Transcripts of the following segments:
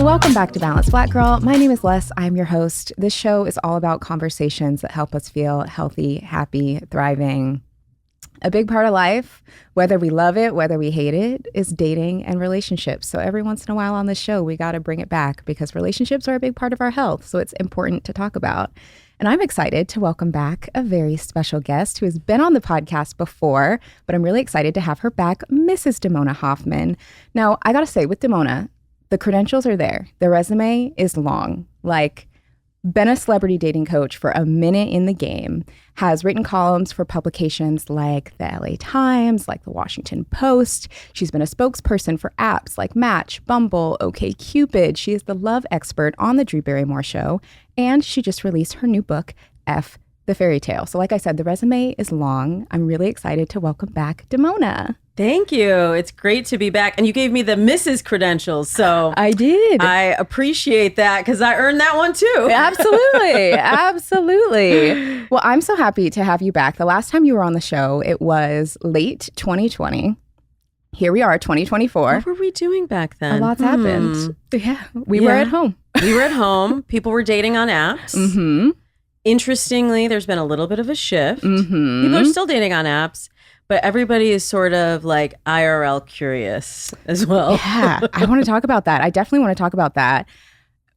Welcome back to Balanced Black Girl. My name is Les. I'm your host. This show is all about conversations that help us feel healthy, happy, thriving. A big part of life, whether we love it, whether we hate it, is dating and relationships. So every once in a while on this show, we got to bring it back because relationships are a big part of our health. So it's important to talk about. And I'm excited to welcome back a very special guest who has been on the podcast before, but I'm really excited to have her back, Mrs. Damona Hoffman. Now, I got to say, with Damona, the credentials are there. The resume is long. Like, been a celebrity dating coach for a minute in the game, has written columns for publications like the LA Times, like the Washington Post. She's been a spokesperson for apps like Match, Bumble, OkCupid. She is the love expert on The Drew Barrymore Show, and she just released her new book, F the Fairy Tale. So like I said, the resume is long. I'm really excited to welcome back Damona. Thank you. It's great to be back. And you gave me the Mrs. credentials. So I did. I appreciate that because I earned that one too. Absolutely. Absolutely. Well, I'm so happy to have you back. The last time you were on the show, it was late 2020. Here we are, 2024. What were we doing back then? A lot's happened. Yeah. We were at home. We were at home. People were dating on apps. Mm-hmm. Interestingly, there's been a little bit of a shift. Mm-hmm. People are still dating on apps. But everybody is sort of like IRL curious as well. Yeah, I want to talk about that. I definitely want to talk about that.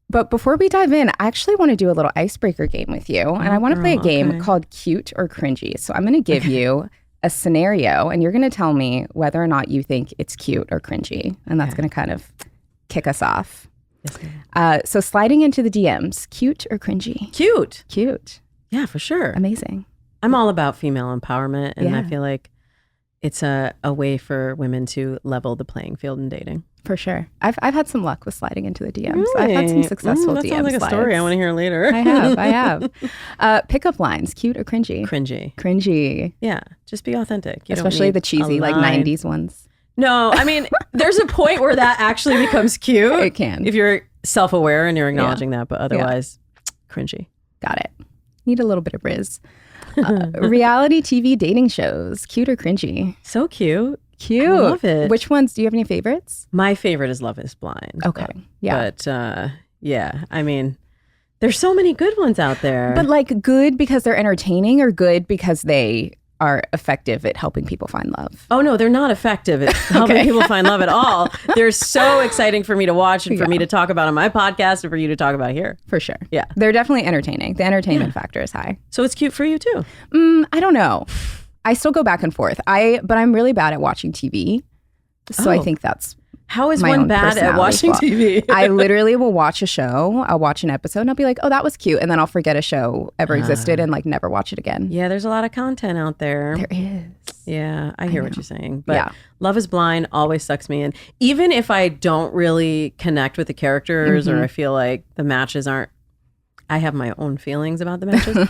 But before we dive in, I actually want to do a little icebreaker game with you. And I want to play a game called Cute or Cringy. So I'm going to give you a scenario and you're going to tell me whether or not you think it's cute or cringy. And that's going to kind of kick us off. Yes, so sliding into the DMs, cute or cringy? Cute. Cute. Yeah, for sure. Amazing. I'm all about female empowerment. And I Yeah. feel like it's a way for women to level the playing field in dating. For sure. I've had some luck with sliding into the DMs. Really? I've had some successful that DM sounds like slides. a story I want to hear later. I have. Pickup lines, cute or cringy? Cringy. Cringy. Yeah, just be authentic. You Especially don't need the cheesy, a like line. 90s ones. No, I mean, there's a point where that actually becomes cute. It can. If you're self-aware and you're acknowledging that, but otherwise, cringy. Got it. Need a little bit of riz. Reality TV dating shows, cute or cringy? So cute. Cute. I love it. Which ones? Do you have any favorites? My favorite is Love is Blind. Okay. Yeah. But yeah, I mean, there's so many good ones out there. But like good because they're entertaining or good because they are effective at helping people find love? Oh, no, they're not effective at helping people find love at all. They're so exciting for me to watch and for me to talk about on my podcast and for you to talk about here. For sure. Yeah. They're definitely entertaining. The entertainment factor is high. So it's cute for you too. I don't know. I still go back and forth. But I'm really bad at watching TV. So I think that's How is my one own bad at watching personality TV? I literally will watch a show. I'll watch an episode and I'll be like, oh, that was cute. And then I'll forget a show ever existed and like never watch it again. Yeah, there's a lot of content out there. There is. Yeah, I hear what you're saying. But Yeah. Love is Blind always sucks me in. Even if I don't really connect with the characters or I feel like the matches aren't, I have my own feelings about the matches.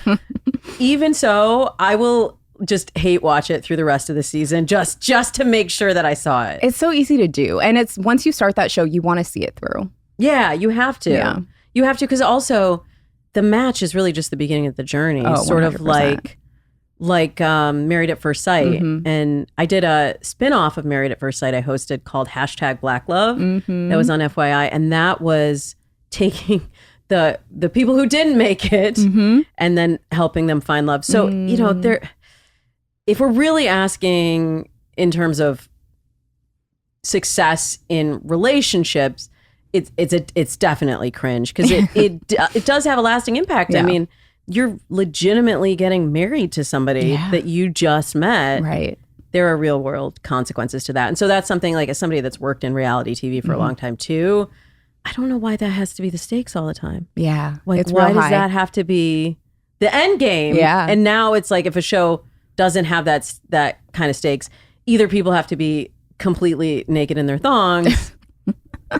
Even so, I will just hate watch it through the rest of the season just to make sure that I saw it. It's so easy to do. And it's once you start that show, you want to see it through. Yeah, you have to. Yeah. You have to, because also the match is really just the beginning of the journey. Oh, sort of 100%. like Married at First Sight. And I did a spin-off of Married at First Sight I hosted called #BlackLove. That was on FYI. And that was taking the people who didn't make it and then helping them find love. So, you know, if we're really asking in terms of success in relationships, it's definitely cringe because it does have a lasting impact. Yeah. I mean, you're legitimately getting married to somebody that you just met. Right. There are real world consequences to that. And so that's something like as somebody that's worked in reality TV for a long time too, I don't know why that has to be the stakes all the time. Yeah. Like, it's why real does high. that have to be the end game? Yeah. And now it's like if a show doesn't have that kind of stakes, either people have to be completely naked in their thongs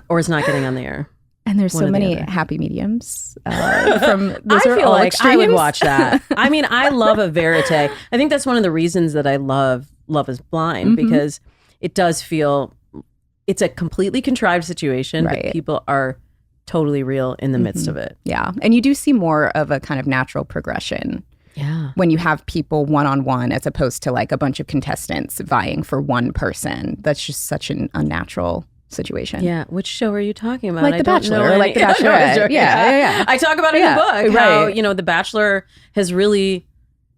or it's not getting on the air. And there's One so or the many other. happy mediums from those I are feel all like I would extremes. watch that. I mean, I love a verite. I think that's one of the reasons that I love Love is Blind because it does feel it's a completely contrived situation, Right. but people are totally real in the midst of it. Yeah. And you do see more of a kind of natural progression Yeah. when you have people one-on-one as opposed to like a bunch of contestants vying for one person. That's just such an unnatural situation. Yeah. Which show are you talking about? Like The Bachelor or like The Bachelorette. Yeah. I talk about it in the book, how, you know, The Bachelor has really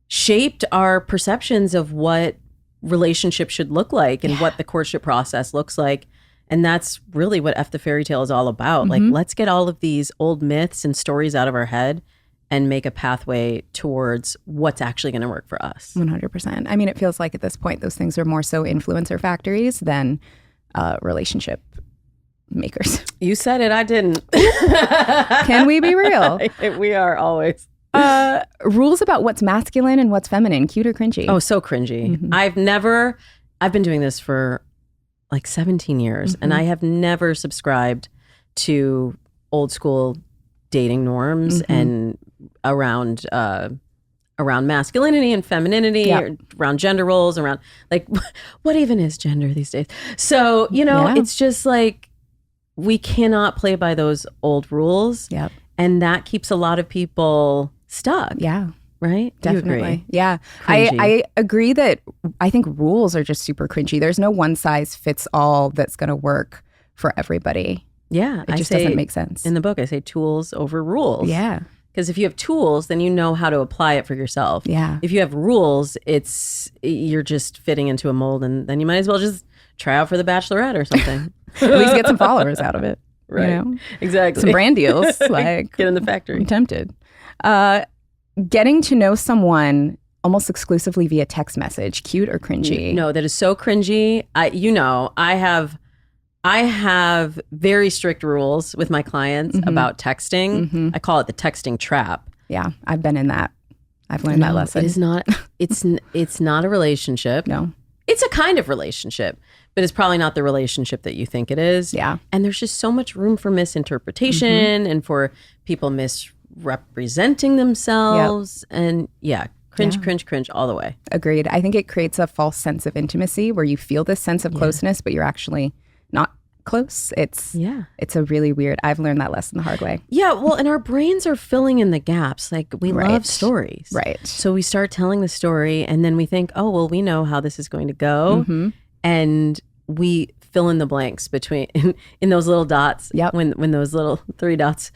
shaped our perceptions of what relationships should look like and what the courtship process looks like. And that's really what F the Fairy Tale is all about. Like, let's get all of these old myths and stories out of our head and make a pathway towards what's actually going to work for us. 100%. I mean, it feels like at this point, those things are more so influencer factories than relationship makers. You said it, I didn't. Can we be real? We are always. Rules about what's masculine and what's feminine, cute or cringy? Oh, so cringy. I've been doing this for like 17 years and I have never subscribed to old school dating norms and around masculinity and femininity, or around gender roles, around like what even is gender these days? So, you know, it's just like we cannot play by those old rules. And that keeps a lot of people stuck. Right? Definitely. Yeah. I agree that I think rules are just super cringy. There's no one size fits all that's going to work for everybody. Yeah. It just doesn't make sense. In the book, I say tools over rules. Yeah. Because if you have tools, then you know how to apply it for yourself. Yeah. If you have rules, you're just fitting into a mold, and then you might as well just try out for The Bachelorette or something. At least get some followers out of it. Right. You know? Exactly. Some brand deals. Like get in the factory. I'm tempted. Getting to know someone almost exclusively via text message, cute or cringy? No, that is so cringy. I have very strict rules with my clients about texting. I call it the texting trap. Yeah, I've been in that. I've learned that lesson. It is not. It's not a relationship. No, it's a kind of relationship, but it's probably not the relationship that you think it is. Yeah, and there's just so much room for misinterpretation and for people misrepresenting themselves. And cringe all the way. Agreed. I think it creates a false sense of intimacy where you feel this sense of closeness, but you're actually not close. It's a really weird, I've learned that lesson the hard way. Yeah, well, and our brains are filling in the gaps. Like we love stories. Right. So we start telling the story and then we think, oh, well, we know how this is going to go. And we fill in the blanks between in those little dots. When those little 3 dots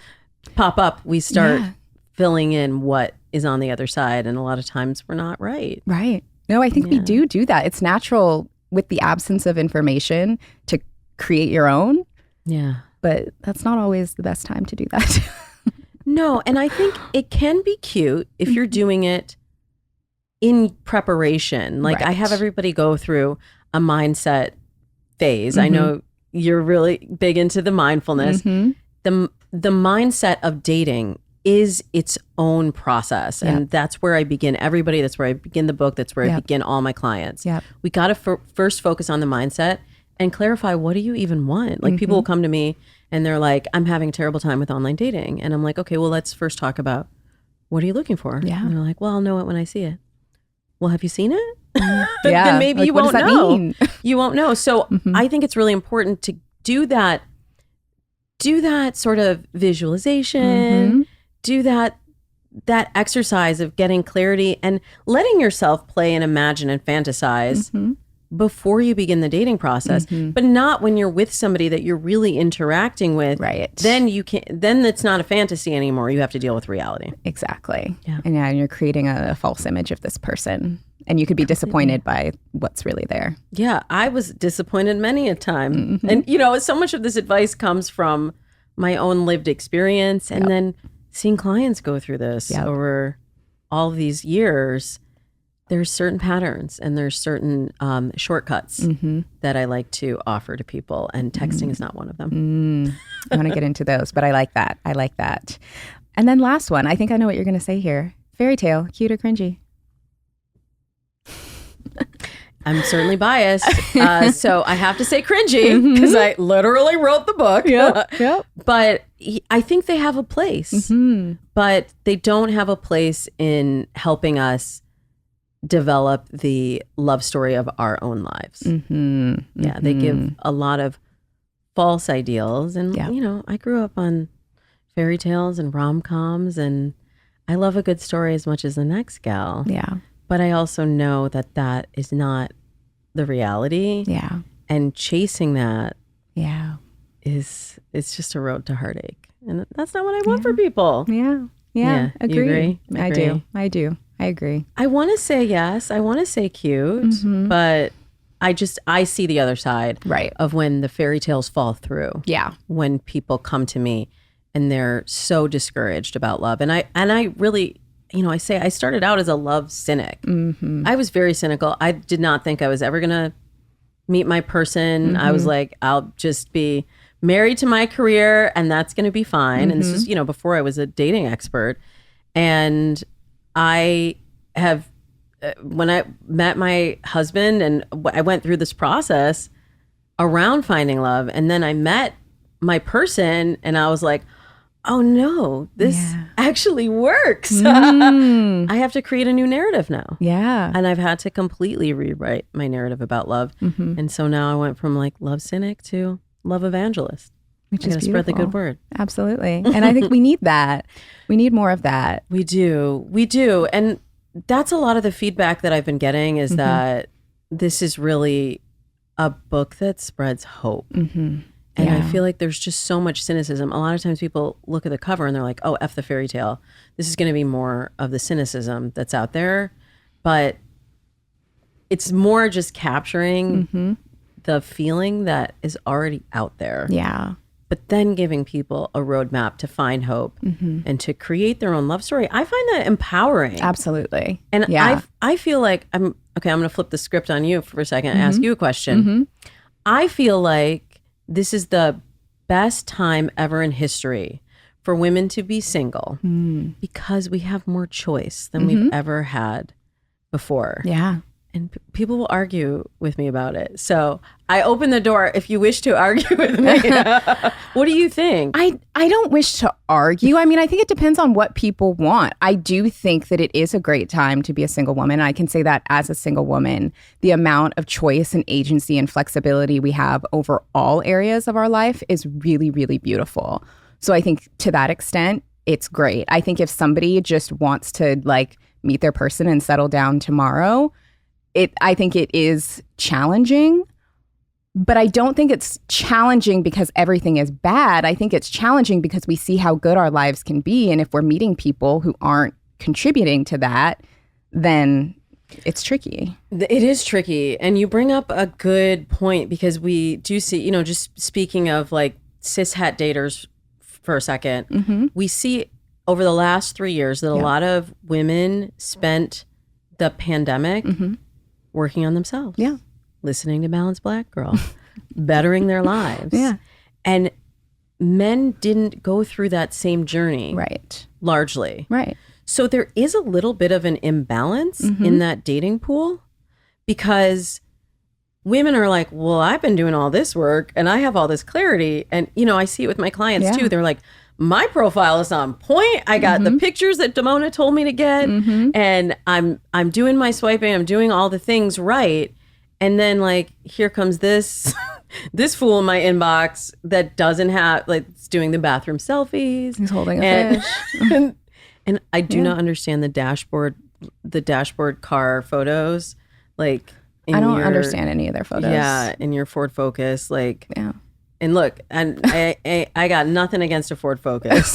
pop up, we start filling in what is on the other side. And a lot of times we're not right. Right. No, I think we do that. It's natural with the absence of information to create your own. Yeah. But that's not always the best time to do that. No. And I think it can be cute if you're doing it in preparation. Like I have everybody go through a mindset phase. I know you're really big into the mindfulness. The mindset of dating is its own process. And that's where I begin everybody. That's where I begin the book. That's where I begin all my clients. We got to first focus on the mindset and clarify, what do you even want? Like people will come to me and they're like, I'm having a terrible time with online dating. And I'm like, okay, well, let's first talk about, what are you looking for? Yeah. And they're like, well, I'll know it when I see it. Well, have you seen it? Then maybe like, you won't know. You won't know. So I think it's really important to do that sort of visualization, do that exercise of getting clarity and letting yourself play and imagine and fantasize before you begin the dating process, but not when you're with somebody that you're really interacting with. Right. Then it's not a fantasy anymore. You have to deal with reality. Exactly. Yeah. And you're creating a false image of this person, and you could be disappointed by what's really there. Yeah. I was disappointed many a time. And so much of this advice comes from my own lived experience and then seeing clients go through this over all of these years. There's certain patterns and there's certain shortcuts that I like to offer to people, and texting is not one of them. I want to get into those, but I like that. And then last one, I think I know what you're going to say here. Fairy tale, cute or cringy? I'm certainly biased, so I have to say cringy because I literally wrote the book. But I think they have a place, but they don't have a place in helping us develop the love story of our own lives. They give a lot of false ideals, and I grew up on fairy tales and rom-coms, and I love a good story as much as the next gal. But I also know that is not the reality. And chasing that it's just a road to heartache. And that's not what I want for people. Yeah. Agree? I do. I agree. I want to say yes. I want to say cute, but I see the other side of when the fairy tales fall through. Yeah. When people come to me and they're so discouraged about love. And I really, I say I started out as a love cynic. I was very cynical. I did not think I was ever going to meet my person. I was like, I'll just be married to my career and that's going to be fine. And this is, before I was a dating expert. And I have, when I met my husband and I went through this process around finding love, and then I met my person and I was like, oh no, this actually works. I have to create a new narrative now. Yeah. And I've had to completely rewrite my narrative about love. And so now I went from like love cynic to love evangelist. Which is beautiful. Spread the good word. Absolutely. And I think we need that. We need more of that. We do. And that's a lot of the feedback that I've been getting is that this is really a book that spreads hope. And I feel like there's just so much cynicism. A lot of times people look at the cover and they're like, oh, F the fairy tale. This is going to be more of the cynicism that's out there. But it's more just capturing the feeling that is already out there. Yeah. But then giving people a roadmap to find hope and to create their own love story. I find that empowering. Absolutely. And I feel like I'm going to flip the script on you for a second and ask you a question. I feel like this is the best time ever in history for women to be single because we have more choice than we've ever had before. Yeah. And people will argue with me about it. So I open the door if you wish to argue with me. What do you think? I don't wish to argue. I mean, I think it depends on what people want. I do think that it is a great time to be a single woman. I can say that as a single woman, the amount of choice and agency and flexibility we have over all areas of our life is really, really beautiful. So I think to that extent, it's great. I think if somebody just wants to like meet their person and settle down tomorrow, I think it is challenging, but I don't think it's challenging because everything is bad. I think it's challenging because we see how good our lives can be. And if we're meeting people who aren't contributing to that, then it's tricky. It is tricky. And you bring up a good point because we do see, just speaking of like cishet daters for a second, we see over the last 3 years that a lot of women spent the pandemic working on themselves. Yeah. Listening to Balanced Black Girl. Bettering their lives. Yeah. And men didn't go through that same journey. Right. Largely. Right. So there is a little bit of an imbalance in that dating pool because women are like, well, I've been doing all this work and I have all this clarity. And, I see it with my clients too. They're like, my profile is on point. I got the pictures that Damona told me to get, and I'm doing my swiping. I'm doing all the things right, and then like here comes this this fool in my inbox that doesn't have it's doing the bathroom selfies. He's holding a fish, and I do not understand the dashboard car photos. Like I don't understand any of their photos. Yeah, in your Ford Focus, And look, and I got nothing against a Ford Focus.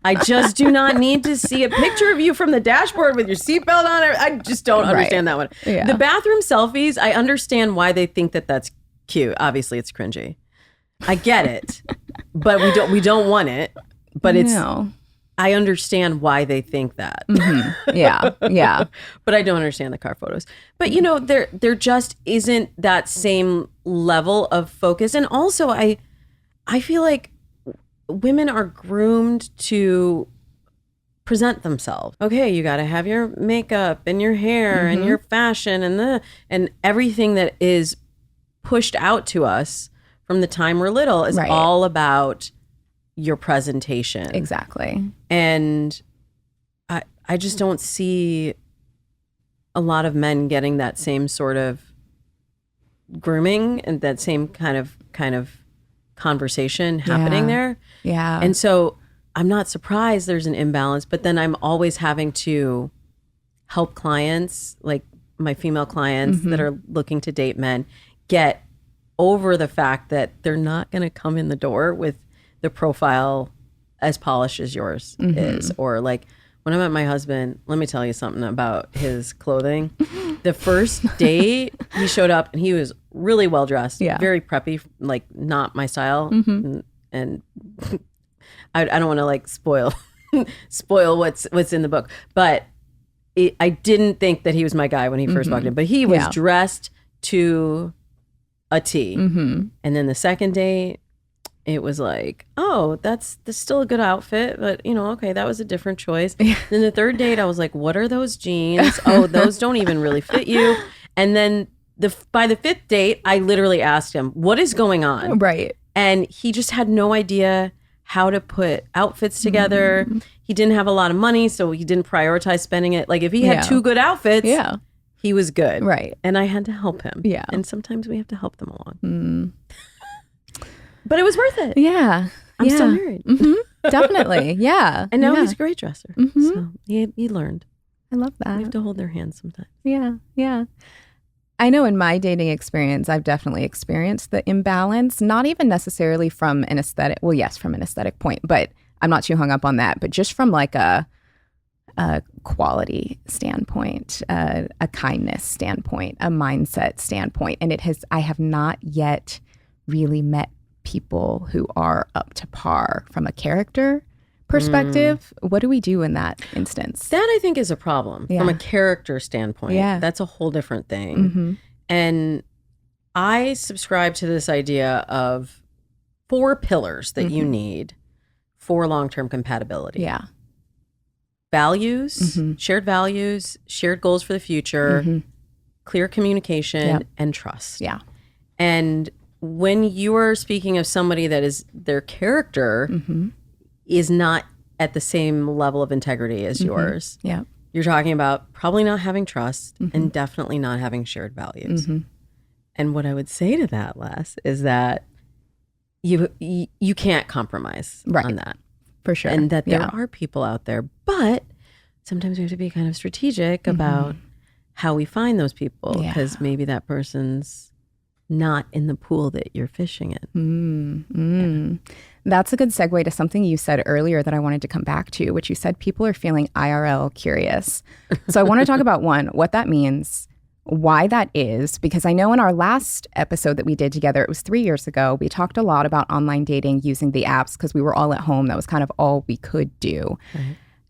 I just do not need to see a picture of you from the dashboard with your seatbelt on. I just don't understand that one. Yeah. The bathroom selfies, I understand why they think that that's cute. Obviously, it's cringy. I get it, but we don't want it. But I understand why they think that. Yeah. But I don't understand the car photos. But there just isn't that same level of focus. And also I feel like women are groomed to present themselves. Okay, you got to have your makeup and your hair and your fashion and everything that is pushed out to us from the time we're little is all about your presentation. Exactly. And I just don't see a lot of men getting that same sort of grooming and that same kind of conversation happening there. Yeah. And so I'm not surprised there's an imbalance, but then I'm always having to help clients, like my female clients that are looking to date men, get over the fact that they're not going to come in the door with the profile as polished as yours is. Or like when I met my husband, let me tell you something about his clothing. The first date, he showed up and he was really well dressed, very preppy, like not my style. And I don't want to like spoil what's in the book, but I didn't think that he was my guy when he first walked in, but he was dressed to a T. And then the second date, it was like, oh, that's still a good outfit, but okay, that was a different choice. Then the third date, I was like, what are those jeans? Oh, those don't even really fit you. And then by the fifth date, I literally asked him, what is going on? Right. And he just had no idea how to put outfits together. He didn't have a lot of money, so he didn't prioritize spending it. Like if he had two good outfits, he was good. Right. And I had to help him. Yeah. And sometimes we have to help them along. But it was worth it. Yeah. I'm still married. Definitely. Yeah. And now he's a great dresser. So he learned. I love that. We have to hold their hands sometimes. Yeah. Yeah. I know in my dating experience, I've definitely experienced the imbalance, not even necessarily from an aesthetic. Well, yes, from an aesthetic point, but I'm not too hung up on that. But just from like a quality standpoint, a kindness standpoint, a mindset standpoint. And I have not yet really met people who are up to par from a character perspective. What do we do in that instance? That I think is a problem from a character standpoint. Yeah. That's a whole different thing. And I subscribe to this idea of 4 pillars that you need for long-term compatibility. Yeah. Values, shared goals for the future, clear communication, and trust. Yeah. And when you are speaking of somebody that is their character is not at the same level of integrity as yours, you're talking about probably not having trust and definitely not having shared values. And what I would say to that, Les, is that you can't compromise on that. For sure. And that there are people out there, but sometimes we have to be kind of strategic about how we find those people, because maybe that person's not in the pool that you're fishing in. That's a good segue to something you said earlier that I wanted to come back to, which you said people are feeling IRL curious. So I want to talk about what that means, why that is, because I know in our last episode that we did together, it was 3 years ago, we talked a lot about online dating using the apps because we were all at home. That was kind of all we could do.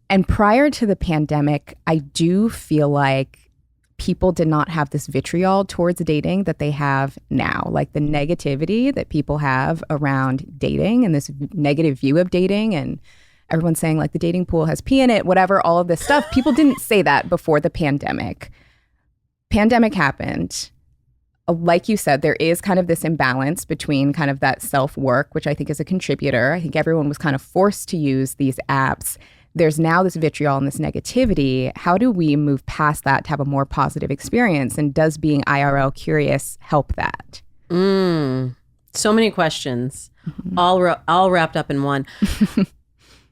And prior to the pandemic, I do feel like people did not have this vitriol towards dating that they have now. Like the negativity that people have around dating and this negative view of dating, and everyone's saying like the dating pool has pee in it, whatever, all of this stuff. People didn't say that before the pandemic. Pandemic happened. Like you said, there is kind of this imbalance between kind of that self-work, which I think is a contributor. I think everyone was kind of forced to use these apps. There's now this vitriol and this negativity. How do we move past that to have a more positive experience? And does being IRL curious help that? So many questions, all wrapped up in one.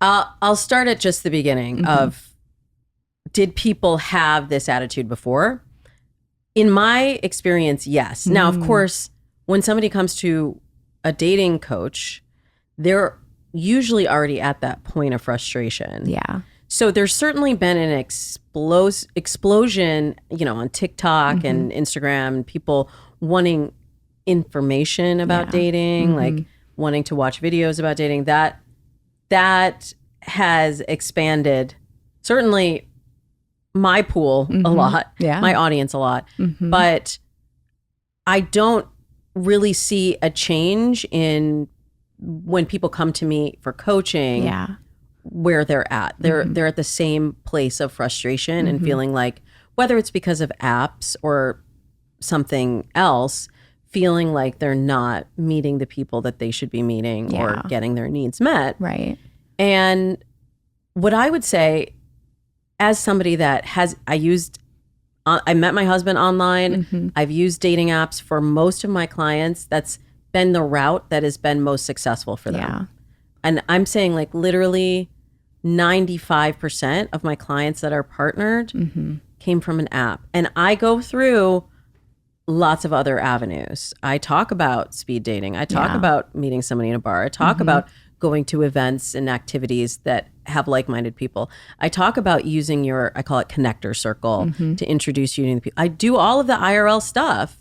I'll start at just the beginning of, did people have this attitude before? In my experience, yes. Now, of course, when somebody comes to a dating coach, they're usually already at that point of frustration. Yeah. So there's certainly been an explosion, on TikTok and Instagram, people wanting information about dating, like wanting to watch videos about dating. That has expanded, certainly my pool a lot, my audience a lot. But I don't really see a change in when people come to me for coaching, where they're at. They're at the same place of frustration and feeling like, whether it's because of apps or something else, feeling like they're not meeting the people that they should be meeting or getting their needs met. Right. And what I would say, as somebody that I met my husband online. I've used dating apps for most of my clients. That's been the route that has been most successful for them. Yeah. And I'm saying like literally 95% of my clients that are partnered came from an app. And I go through lots of other avenues. I talk about speed dating. I talk about meeting somebody in a bar. I talk about going to events and activities that have like-minded people. I talk about using I call it connector circle to introduce you to people. I do all of the IRL stuff,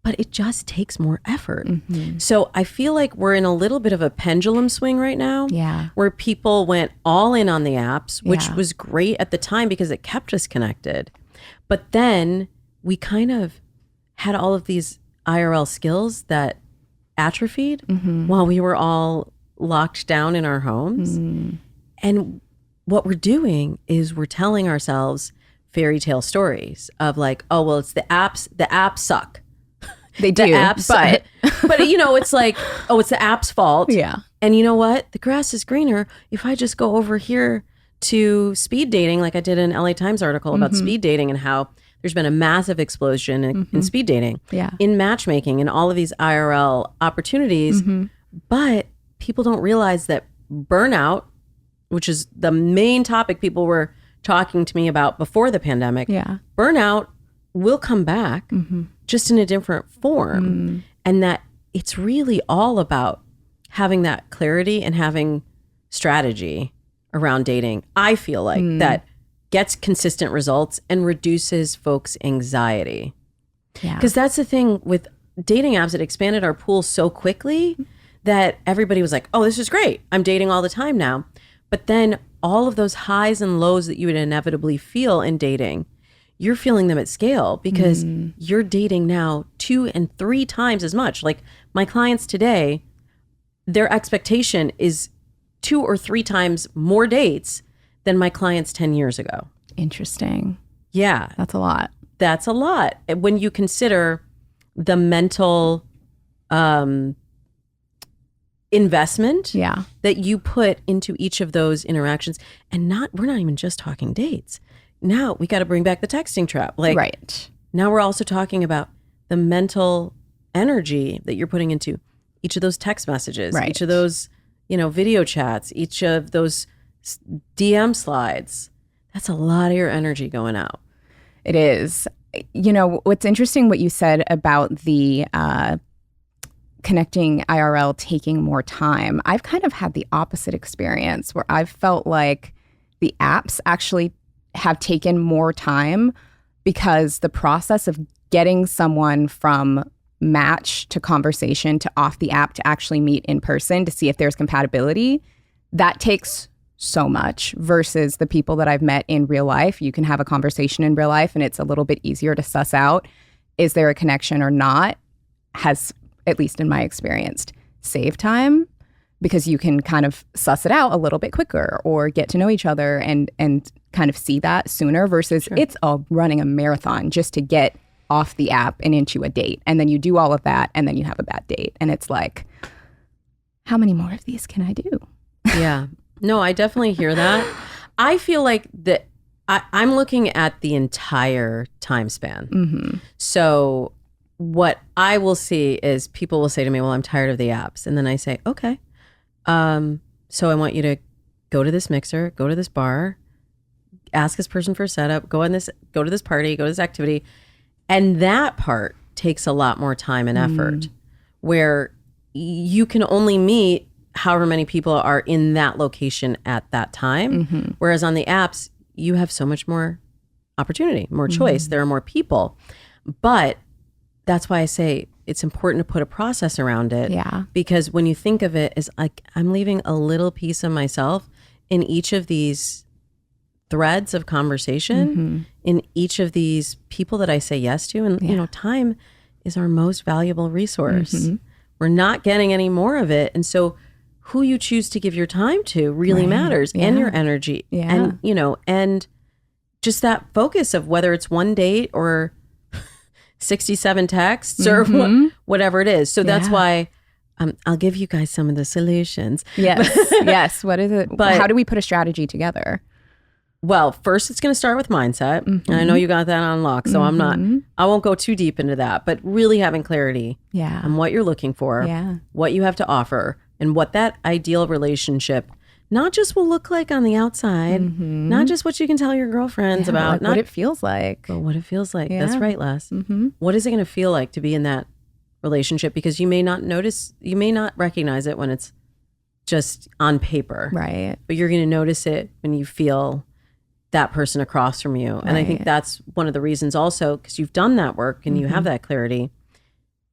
but it just takes more effort. So I feel like we're in a little bit of a pendulum swing right now where people went all in on the apps, which was great at the time because it kept us connected. But then we kind of had all of these IRL skills that atrophied while we were all locked down in our homes. And what we're doing is we're telling ourselves fairy tale stories of like, oh, well, it's the apps suck. They do, but it's like, oh, it's the app's fault. Yeah. And you know what? The grass is greener if I just go over here to speed dating, like I did an LA Times article about speed dating and how there's been a massive explosion in speed dating, in matchmaking, and all of these IRL opportunities. But people don't realize that burnout, which is the main topic people were talking to me about before the pandemic, burnout will come back just in a different form. And that it's really all about having that clarity and having strategy around dating. I feel like that gets consistent results and reduces folks' anxiety. Because that's the thing with dating apps, it expanded our pool so quickly that everybody was like, oh, this is great. I'm dating all the time now. But then all of those highs and lows that you would inevitably feel in dating, you're feeling them at scale because you're dating now 2 and 3 times as much. Like my clients today, their expectation is 2 or 3 times more dates than my clients 10 years ago. Interesting. Yeah. That's a lot. That's a lot. When you consider the mental investment that you put into each of those interactions. And we're not even just talking dates. Now we got to bring back the texting trap. Like now we're also talking about the mental energy that you're putting into each of those text messages, each of those, video chats, each of those DM slides. That's a lot of your energy going out. It is. What's interesting what you said about the connecting IRL taking more time. I've kind of had the opposite experience where I've felt like the apps actually have taken more time because the process of getting someone from match to conversation to off the app to actually meet in person to see if there's compatibility, that takes so much versus the people that I've met in real life. You can have a conversation in real life and it's a little bit easier to suss out, is there a connection or not, has, at least in my experience, saved time because you can kind of suss it out a little bit quicker or get to know each other and kind of see that sooner versus it's running a marathon just to get off the app and into a date. And then you do all of that and then you have a bad date. And it's like, how many more of these can I do? Yeah. No, I definitely hear that. I feel like that I'm looking at the entire time span. So what I will see is people will say to me, well, I'm tired of the apps. And then I say, okay. So I want you to go to this mixer, go to this bar, ask this person for a setup, go to this party, go to this activity. And that part takes a lot more time and effort where you can only meet however many people are in that location at that time. Whereas on the apps, you have so much more opportunity, more choice. There are more people. But that's why I say it's important to put a process around it. Yeah. Because when you think of it as like, I'm leaving a little piece of myself in each of these threads of conversation, in each of these people that I say yes to. And, time is our most valuable resource. We're not getting any more of it. And so who you choose to give your time to really matters and your energy. And, and just that focus of whether it's one date or 67 texts or whatever it is. So that's why I'll give you guys some of the solutions. Yes. Yes. What is it? But how do we put a strategy together? Well, first it's going to start with mindset. And I know you got that on lock. So I won't go too deep into that, but really having clarity on what you're looking for, what you have to offer, and what that ideal relationship not just will look like on the outside, not just what you can tell your girlfriends about, like not what it feels like. but what it feels like. Yeah. That's right, Les. What is it going to feel like to be in that relationship? Because you may not recognize it when it's just on paper. Right. But you're going to notice it when you feel that person across from you. And I think that's one of the reasons also, because you've done that work and you have that clarity.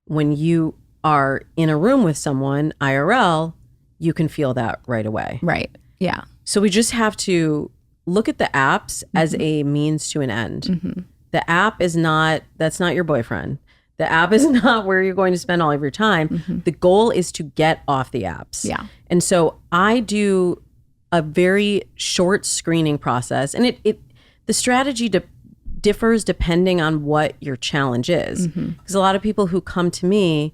When you are in a room with someone, IRL, you can feel that right away. Right. Yeah. So we just have to look at the apps as a means to an end. The app that's not your boyfriend. The app is not where you're going to spend all of your time. The goal is to get off the apps. Yeah. And so I do a very short screening process, and the strategy differs depending on what your challenge is. Because a lot of people who come to me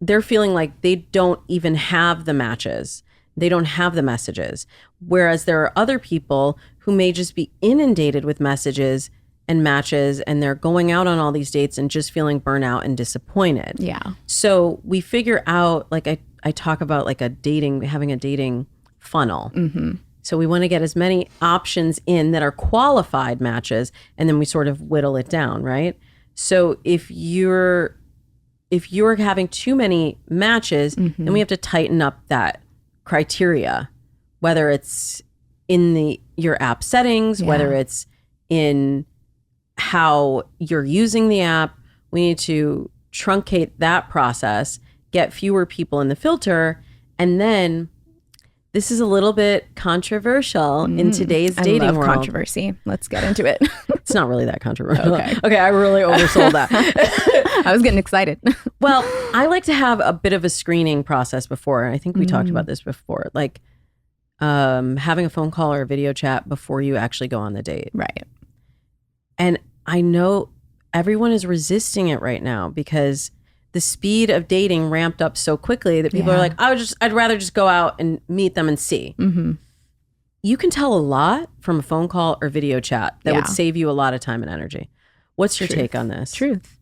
they're feeling like they don't even have the matches. They don't have the messages. Whereas there are other people who may just be inundated with messages and matches, and they're going out on all these dates and just feeling burnout and disappointed. Yeah. So we figure out, like I talk about like having a dating funnel. So we want to get as many options in that are qualified matches, and then we sort of whittle it down, right? So if you're having too many matches, then we have to tighten up that criteria, whether it's in your app settings, whether it's in how you're using the app. We need to truncate that process, get fewer people in the filter, and then this is a little bit controversial in today's dating world. Controversy. Let's get into it. It's not really that controversial. Okay, I really oversold that. I was getting excited. Well, I like to have a bit of a screening process before. I think we talked about this before. Like having a phone call or a video chat before you actually go on the date. Right. And I know everyone is resisting it right now because the speed of dating ramped up so quickly that people are like, I'd rather just go out and meet them and see. You can tell a lot from a phone call or video chat that would save you a lot of time and energy. What's your take on this? Truth.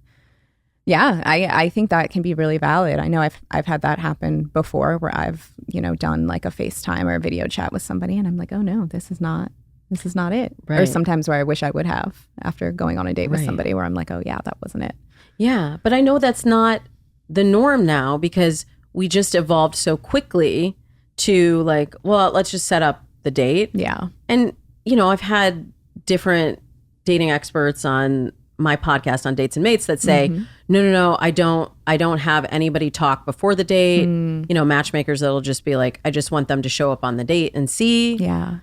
Yeah, I think that can be really valid. I know I've had that happen before where I've, done like a FaceTime or a video chat with somebody and I'm like, oh no, this is not it. Right. Or sometimes where I wish I would have after going on a date with somebody where I'm like, oh yeah, that wasn't it. Yeah, but I know that's not the norm now because we just evolved so quickly to like, well, let's just set up the date. Yeah. And, I've had different dating experts on my podcast on Dates and Mates that say, no, I don't have anybody talk before the date. Matchmakers that'll just be like, I just want them to show up on the date and see. Yeah.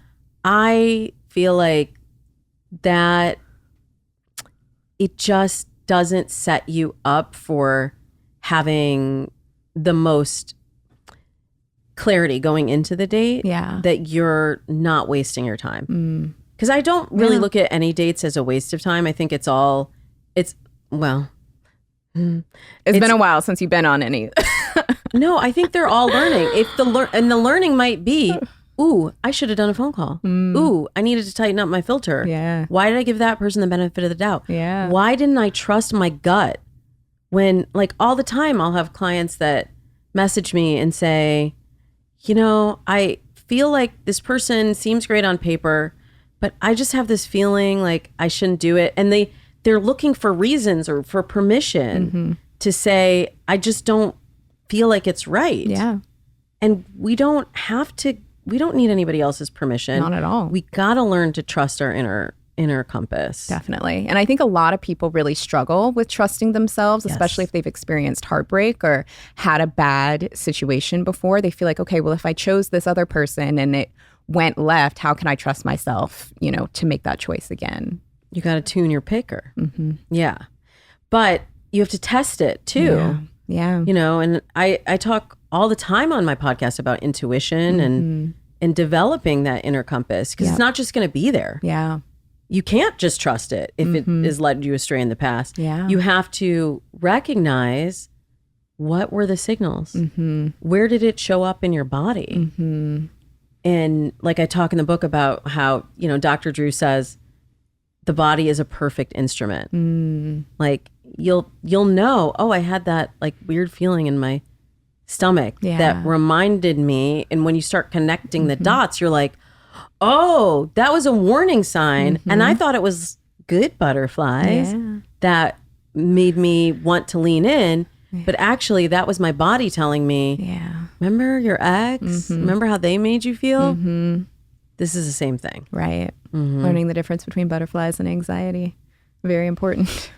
I feel like that it just doesn't set you up for having the most clarity going into the date. Yeah. That you're not wasting your time. Because I don't really look at any dates as a waste of time. I think it's been a while since you've been on any. No, I think they're all learning. And the learning might be, ooh, I should have done a phone call. Ooh, I needed to tighten up my filter. Yeah. Why did I give that person the benefit of the doubt? Yeah. Why didn't I trust my gut? When, like, all the time I'll have clients that message me and say, I feel like this person seems great on paper, but I just have this feeling like I shouldn't do it. And they're looking for reasons or for permission to say, I just don't feel like it's right. Yeah. And we don't need anybody else's permission. Not at all. We got to learn to trust our inner compass. Definitely. And I think a lot of people really struggle with trusting themselves, especially if they've experienced heartbreak or had a bad situation before. They feel like, okay, well, if I chose this other person and it went left, how can I trust myself, to make that choice again? You got to tune your picker. Yeah. But you have to test it too. Yeah. And I talk all the time on my podcast about intuition and developing that inner compass because it's not just going to be there. Yeah. You can't just trust it if it has led you astray in the past. Yeah. You have to recognize what were the signals? Where did it show up in your body? And like I talk in the book about how, Dr. Drew says the body is a perfect instrument. Like you'll know, oh, I had that like weird feeling in my stomach that reminded me. And when you start connecting the dots, you're like, oh, that was a warning sign. And I thought it was good butterflies that made me want to lean in. But actually, that was my body telling me, remember your ex? Remember how they made you feel? This is the same thing. Right. Learning the difference between butterflies and anxiety. Very important.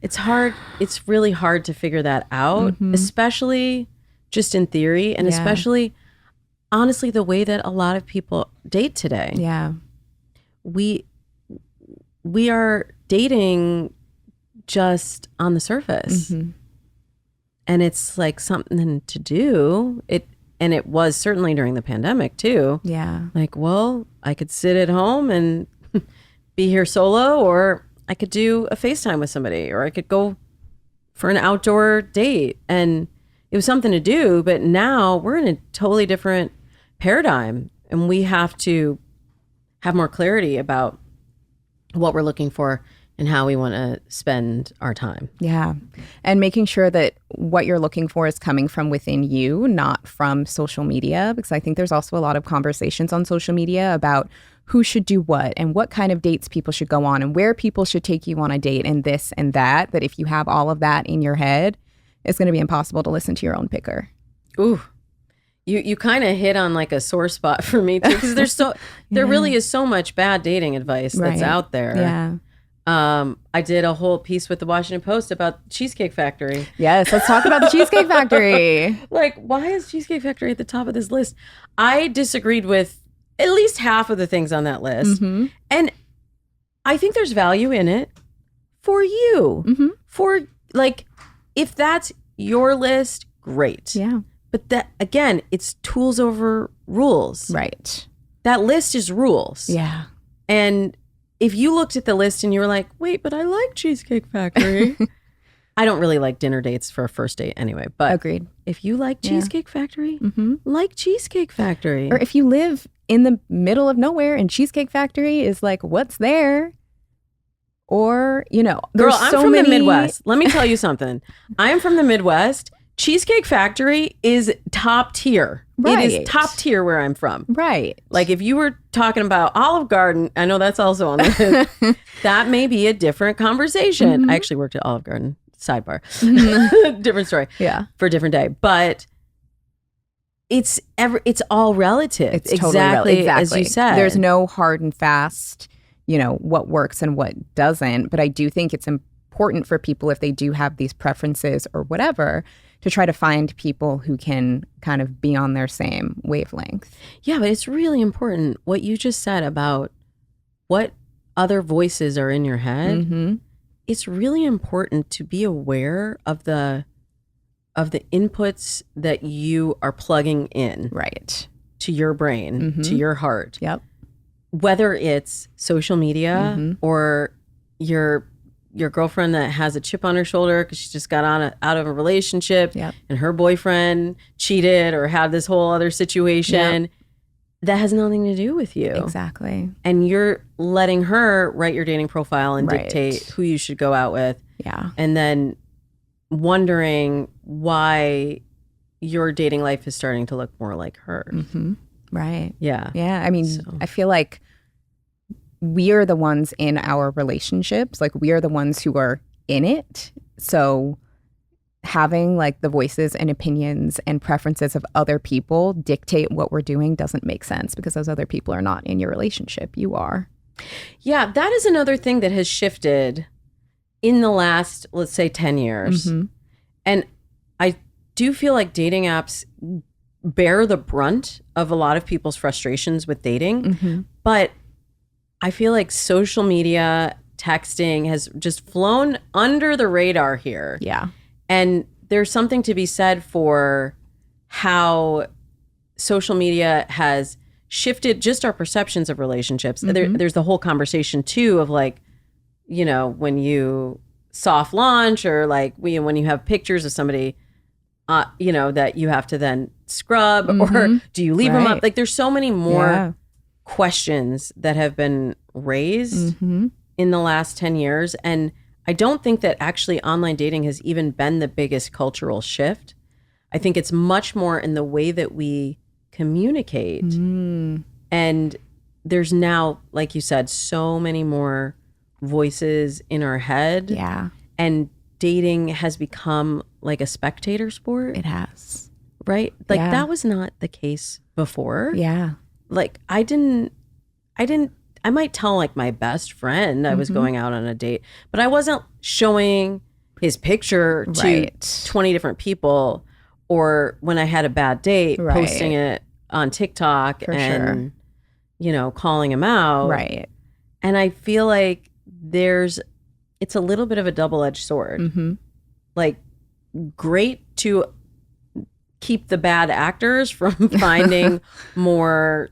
It's hard. It's really hard to figure that out, especially just in theory, and especially, honestly, the way that a lot of people date today. Yeah. We are dating just on the surface. And it's like something to do. And it was certainly during the pandemic too. Yeah. Like, well, I could sit at home and be here solo, or I could do a FaceTime with somebody, or I could go for an outdoor date. And it was something to do. But now we're in a totally different paradigm, and we have to have more clarity about what we're looking for and how we want to spend our time. Yeah. And making sure that what you're looking for is coming from within you, not from social media, because I think there's also a lot of conversations on social media about who should do what and what kind of dates people should go on and where people should take you on a date and this and that. That if you have all of that in your head, it's going to be impossible to listen to your own picker. Ooh. You kind of hit on like a sore spot for me too, because there really is so much bad dating advice that's out there. Yeah. I did a whole piece with the Washington Post about Cheesecake Factory. Yes, let's talk about the Cheesecake Factory. Like, why is Cheesecake Factory at the top of this list? I disagreed with at least half of the things on that list. And I think there's value in it for you. For, like, if that's your list, great. Yeah. But that, again, it's tools over rules. Right. That list is rules. Yeah. And if you looked at the list and you were like, wait, but I like Cheesecake Factory. I don't really like dinner dates for a first date anyway. But agreed. If you like Cheesecake Factory, like Cheesecake Factory. Or if you live in the middle of nowhere and Cheesecake Factory is like, what's there? Or, you know, girl, I'm from the Midwest. Let me tell you something. I am from the Midwest. Cheesecake Factory is top tier. Right. It is top tier where I'm from. Right. Like if you were talking about Olive Garden, I know that's also on the list. That may be a different conversation. I actually worked at Olive Garden. Sidebar. Different story. Yeah. For a different day. But it's all relative. It's totally exactly as you said. There's no hard and fast, you know, what works and what doesn't. But I do think it's important for people, if they do have these preferences or whatever, to try to find people who can kind of be on their same wavelength. Yeah, but it's really important what you just said about what other voices are in your head. It's really important to be aware of the inputs that you are plugging in. Right. To your brain, to your heart. Yep. Whether it's social media or your girlfriend that has a chip on her shoulder because she just got out of a relationship and her boyfriend cheated or had this whole other situation. That has nothing to do with you. Exactly. And you're letting her write your dating profile and dictate who you should go out with. Yeah. And then wondering why your dating life is starting to look more like hers. Right. Yeah. Yeah. I mean, I feel like we are the ones in our relationships. Like, we are the ones who are in it. So having like the voices and opinions and preferences of other people dictate what we're doing doesn't make sense, because those other people are not in your relationship. You are. Yeah. That is another thing that has shifted in the last, let's say, 10 years. And I do feel like dating apps bear the brunt of a lot of people's frustrations with dating. But I feel like social media, texting has just flown under the radar here. Yeah. And there's something to be said for how social media has shifted just our perceptions of relationships. There's the whole conversation too of like, you know, when you soft launch or like when you have pictures of somebody, you know, that you have to then scrub or do you leave them up? Like there's so many more questions that have been raised in the last 10 years. And I don't think that actually online dating has even been the biggest cultural shift. I think it's much more in the way that we communicate. And there's now, like you said, so many more voices in our head. Yeah. And dating has become like a spectator sport. It has. Right? Like that was not the case before. Yeah. Like I might tell like my best friend I was going out on a date, but I wasn't showing his picture to 20 different people, or when I had a bad date, posting it on TikTok and, you know, calling him out. Right. And I feel like it's a little bit of a double-edged sword. Like, great to keep the bad actors from finding more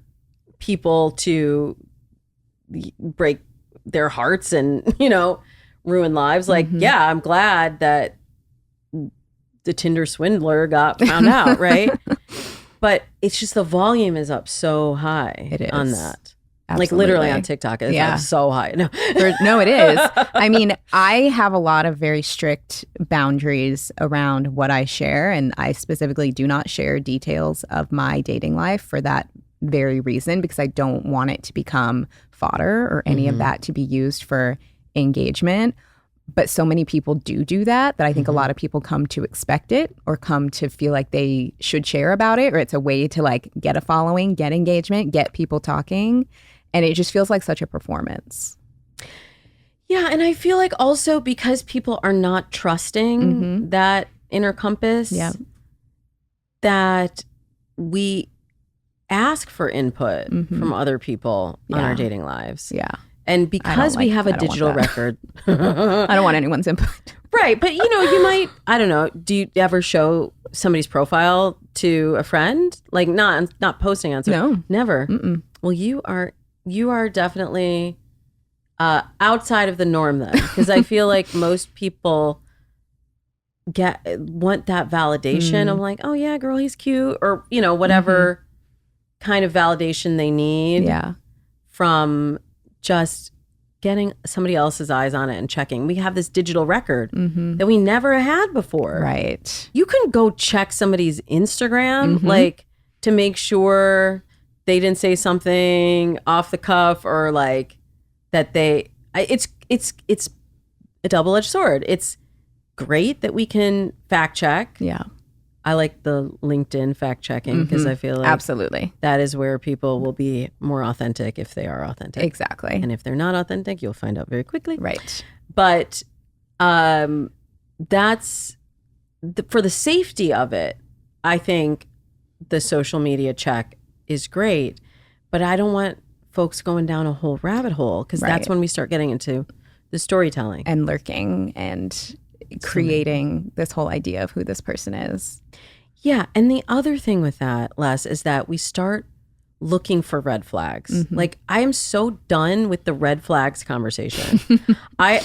people to break their hearts and, you know, ruin lives. Like, yeah, I'm glad that the Tinder swindler got found out, right? But it's just the volume is up so high on that. Absolutely. Like literally on TikTok, it's up so high. No. No, it is. I mean, I have a lot of very strict boundaries around what I share, and I specifically do not share details of my dating life for that very reason, because I don't want it to become fodder or any of that to be used for engagement. But so many people do that I think a lot of people come to expect it, or come to feel like they should share about it, or it's a way to like get a following, get engagement, get people talking. And it just feels like such a performance. Yeah. And I feel like also because people are not trusting that inner compass, that we ask for input from other people on our dating lives. Yeah. And because we have a digital record. I don't want anyone's input. Right. But, you know, you might, I don't know, do you ever show somebody's profile to a friend? Like not posting on social? No. Never. Well, you are definitely outside of the norm then, because I feel like most people want that validation of like, oh yeah, girl, he's cute, or, you know, whatever kind of validation they need from just getting somebody else's eyes on it and checking. We have this digital record that we never had before. Right. You can go check somebody's Instagram, like, to make sure they didn't say something off the cuff, or like that it's a double-edged sword. It's great that we can fact check. Yeah. I like the LinkedIn fact checking, because I feel like absolutely that is where people will be more authentic if they are authentic. Exactly. And if they're not authentic, you'll find out very quickly. Right. But that's for the safety of it. I think the social media check is great, but I don't want folks going down a whole rabbit hole, because that's when we start getting into the storytelling and lurking and creating this whole idea of who this person is. Yeah. And the other thing with that, Les, is that we start looking for red flags. Like, I am so done with the red flags conversation. I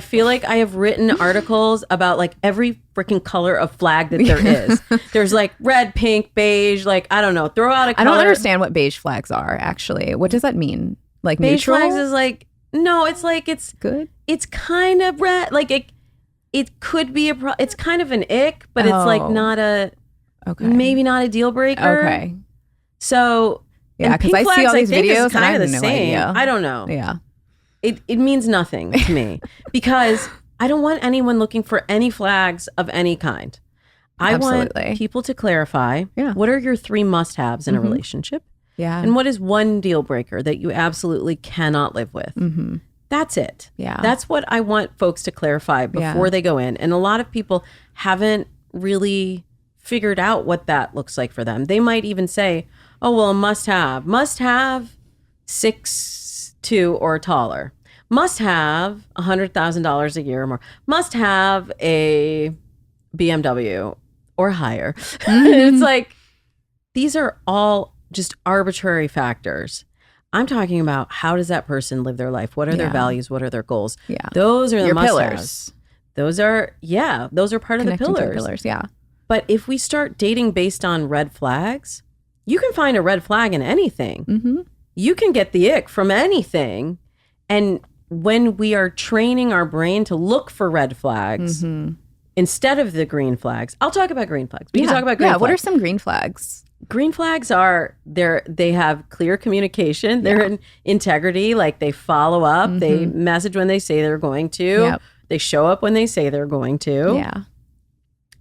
feel like I have written articles about like every freaking color of flag that there is. There's like red, pink, beige, like, I don't know, throw out a color. I don't understand what beige flags are, actually. What does that mean? Like beige neutral? flags is like, no, it's like, it's good. It's kind of red. Like it could be it's kind of an ick, but it's like not maybe not a deal breaker. Okay. So yeah, because I see all these videos and I have the no same. idea. I don't know. Yeah. It means nothing to me, because I don't want anyone looking for any flags of any kind. I want people to clarify, what are your 3 must-haves in a relationship? Yeah. And what is one deal breaker that you absolutely cannot live with? That's it. Yeah. That's what I want folks to clarify before they go in. And a lot of people haven't really figured out what that looks like for them. They might even say, oh, well, a must have 6'2" or taller. Must have $100,000 a year or more. Must have a BMW or higher. It's like, these are all just arbitrary factors. I'm talking about, how does that person live their life? What are their values? What are their goals? Yeah. Those are the your must-haves. Those are part of the pillars. Yeah. But if we start dating based on red flags, you can find a red flag in anything. You can get the ick from anything. And when we are training our brain to look for red flags, instead of the green flags, I'll talk about green flags. We can talk about green flags. What are some green flags? Green flags are they have clear communication. They're in integrity. Like they follow up. They message when they say they're going to. Yep. They show up when they say they're going to. Yeah.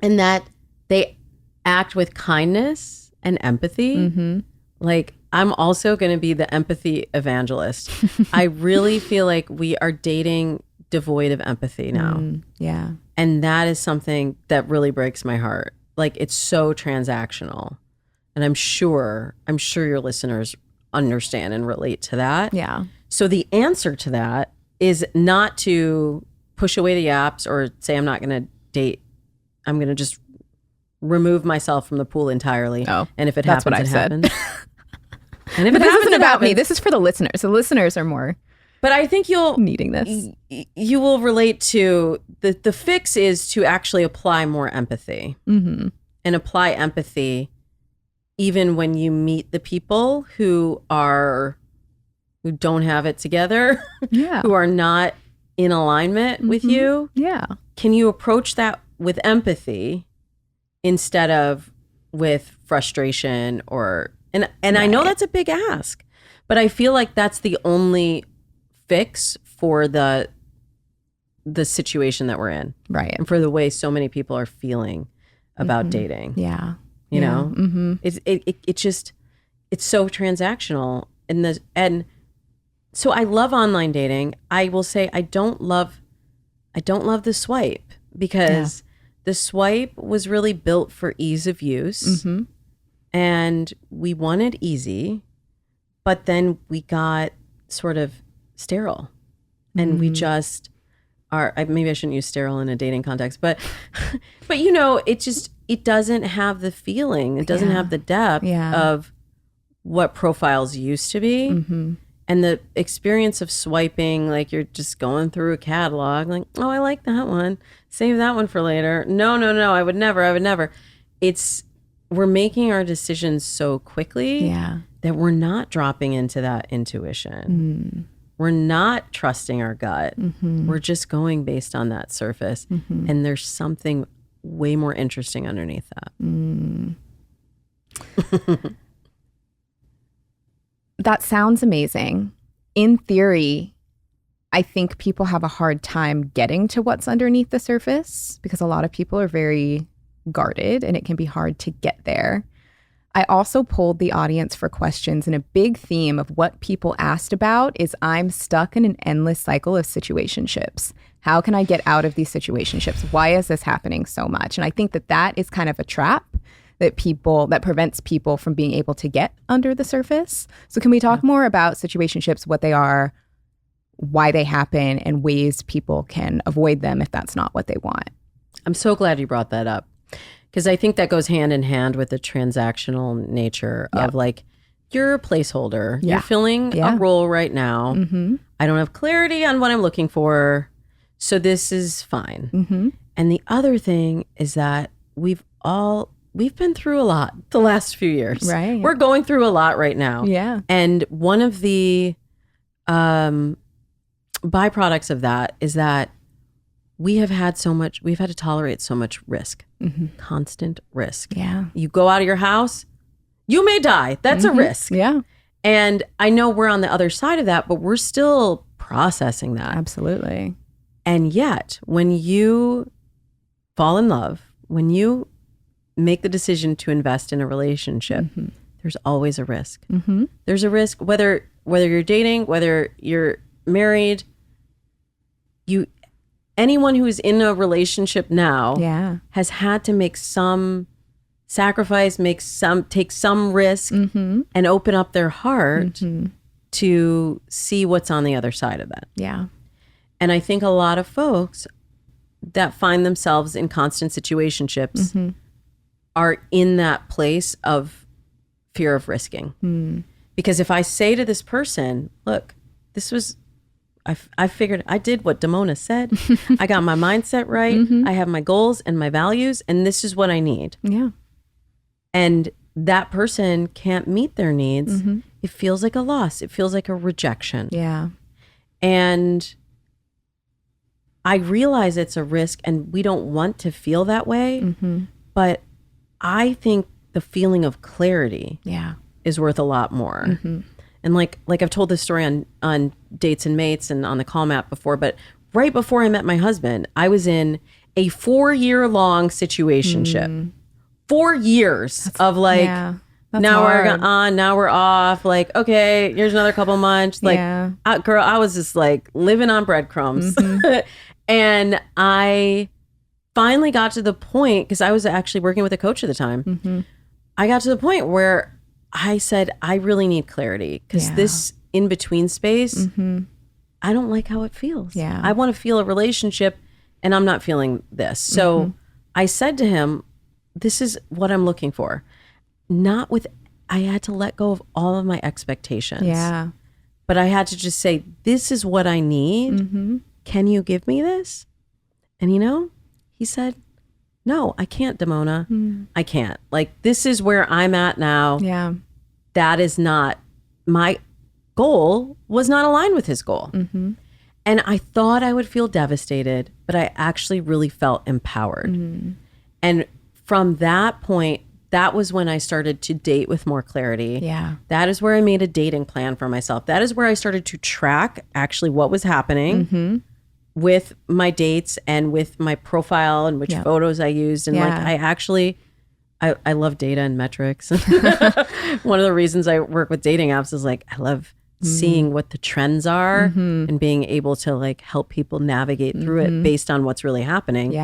And that they act with kindness and empathy. Like I'm also going to be the empathy evangelist. I really feel like we are dating devoid of empathy now. Yeah. And that is something that really breaks my heart. Like it's so transactional. And I'm sure your listeners understand and relate to that. Yeah. So the answer to that is not to push away the apps or say I'm not going to date. I'm going to just remove myself from the pool entirely. Oh, and if it that's happens, what I it said. happens. And if but it this happens, isn't it about happens. me. This is for the listeners. The listeners are more But I think you'll needing this. You will relate to the fix is to actually apply more empathy and apply empathy even when you meet the people who don't have it together, who are not in alignment with you. Yeah. Can you approach that with empathy instead of with frustration and I know that's a big ask, but I feel like that's the only fix for the situation that we're in. Right. And for the way so many people are feeling about dating. Yeah. You know? It's just it's so transactional and so I love online dating. I will say I don't love the swipe because the swipe was really built for ease of use. And we wanted easy, but then we got sort of sterile and we just are, maybe I shouldn't use sterile in a dating context, but you know, it doesn't have the feeling. It doesn't have the depth of what profiles used to be. And the experience of swiping, like you're just going through a catalog, like, oh, I like that one. Save that one for later. No, I would never. We're making our decisions so quickly that we're not dropping into that intuition. We're not trusting our gut. We're just going based on that surface. And there's something way more interesting underneath that. That sounds amazing. In theory, I think people have a hard time getting to what's underneath the surface because a lot of people are very guarded and it can be hard to get there. I also polled the audience for questions, and a big theme of what people asked about is I'm stuck in an endless cycle of situationships. How can I get out of these situationships? Why is this happening so much? And I think that is kind of a trap that prevents people from being able to get under the surface. So can we talk more about situationships, what they are, why they happen, and ways people can avoid them if that's not what they want? I'm so glad you brought that up. Because I think that goes hand in hand with the transactional nature of like, you're a placeholder. You're filling a role right now. I don't have clarity on what I'm looking for. So this is fine. And the other thing is that we've been through a lot the last few years. Right. We're going through a lot right now. Yeah. And one of the byproducts of that is that we've had to tolerate so much risk, constant risk. Yeah. You go out of your house, you may die. That's a risk. Yeah. And I know we're on the other side of that, but we're still processing that. Absolutely. And yet, when you fall in love, when you make the decision to invest in a relationship, there's always a risk. There's a risk whether you're dating, whether you're married, anyone who is in a relationship now has had to make some sacrifice, take some risk and open up their heart to see what's on the other side of that. Yeah. And I think a lot of folks that find themselves in constant situationships are in that place of fear of risking. Because if I say to this person, look, I figured I did what Damona said. I got my mindset right. I have my goals and my values, and this is what I need. Yeah. And that person can't meet their needs. It feels like a loss. It feels like a rejection. Yeah. And I realize it's a risk and we don't want to feel that way. But I think the feeling of clarity is worth a lot more. And like I've told this story on Dates and Mates and on the Call Map before, but right before I met my husband, I was in a 4-year-long situationship. 4 years of like, now hard. we're on, now we're off. Like, okay, here's another couple months. Like, girl, I was just like living on breadcrumbs. And I finally got to the point, because I was actually working with a coach at the time. I got to the point where I said, I really need clarity, because this in between space, I don't like how it feels. I want to feel a relationship and I'm not feeling this. So I said to him, this is what I'm looking for. I had to let go of all of my expectations. But I had to just say, this is what I need. Can you give me this? And he said, no, I can't, Damona. I can't. Like, this is where I'm at now. That is not, my goal was not aligned with his goal. And I thought I would feel devastated, but I actually really felt empowered. And from that point, that was when I started to date with more clarity. That is where I made a dating plan for myself. That is where I started to track actually what was happening with my dates and with my profile and which photos I used. And I love data and metrics. One of the reasons I work with dating apps is like, I love seeing what the trends are and being able to like help people navigate through it based on what's really happening.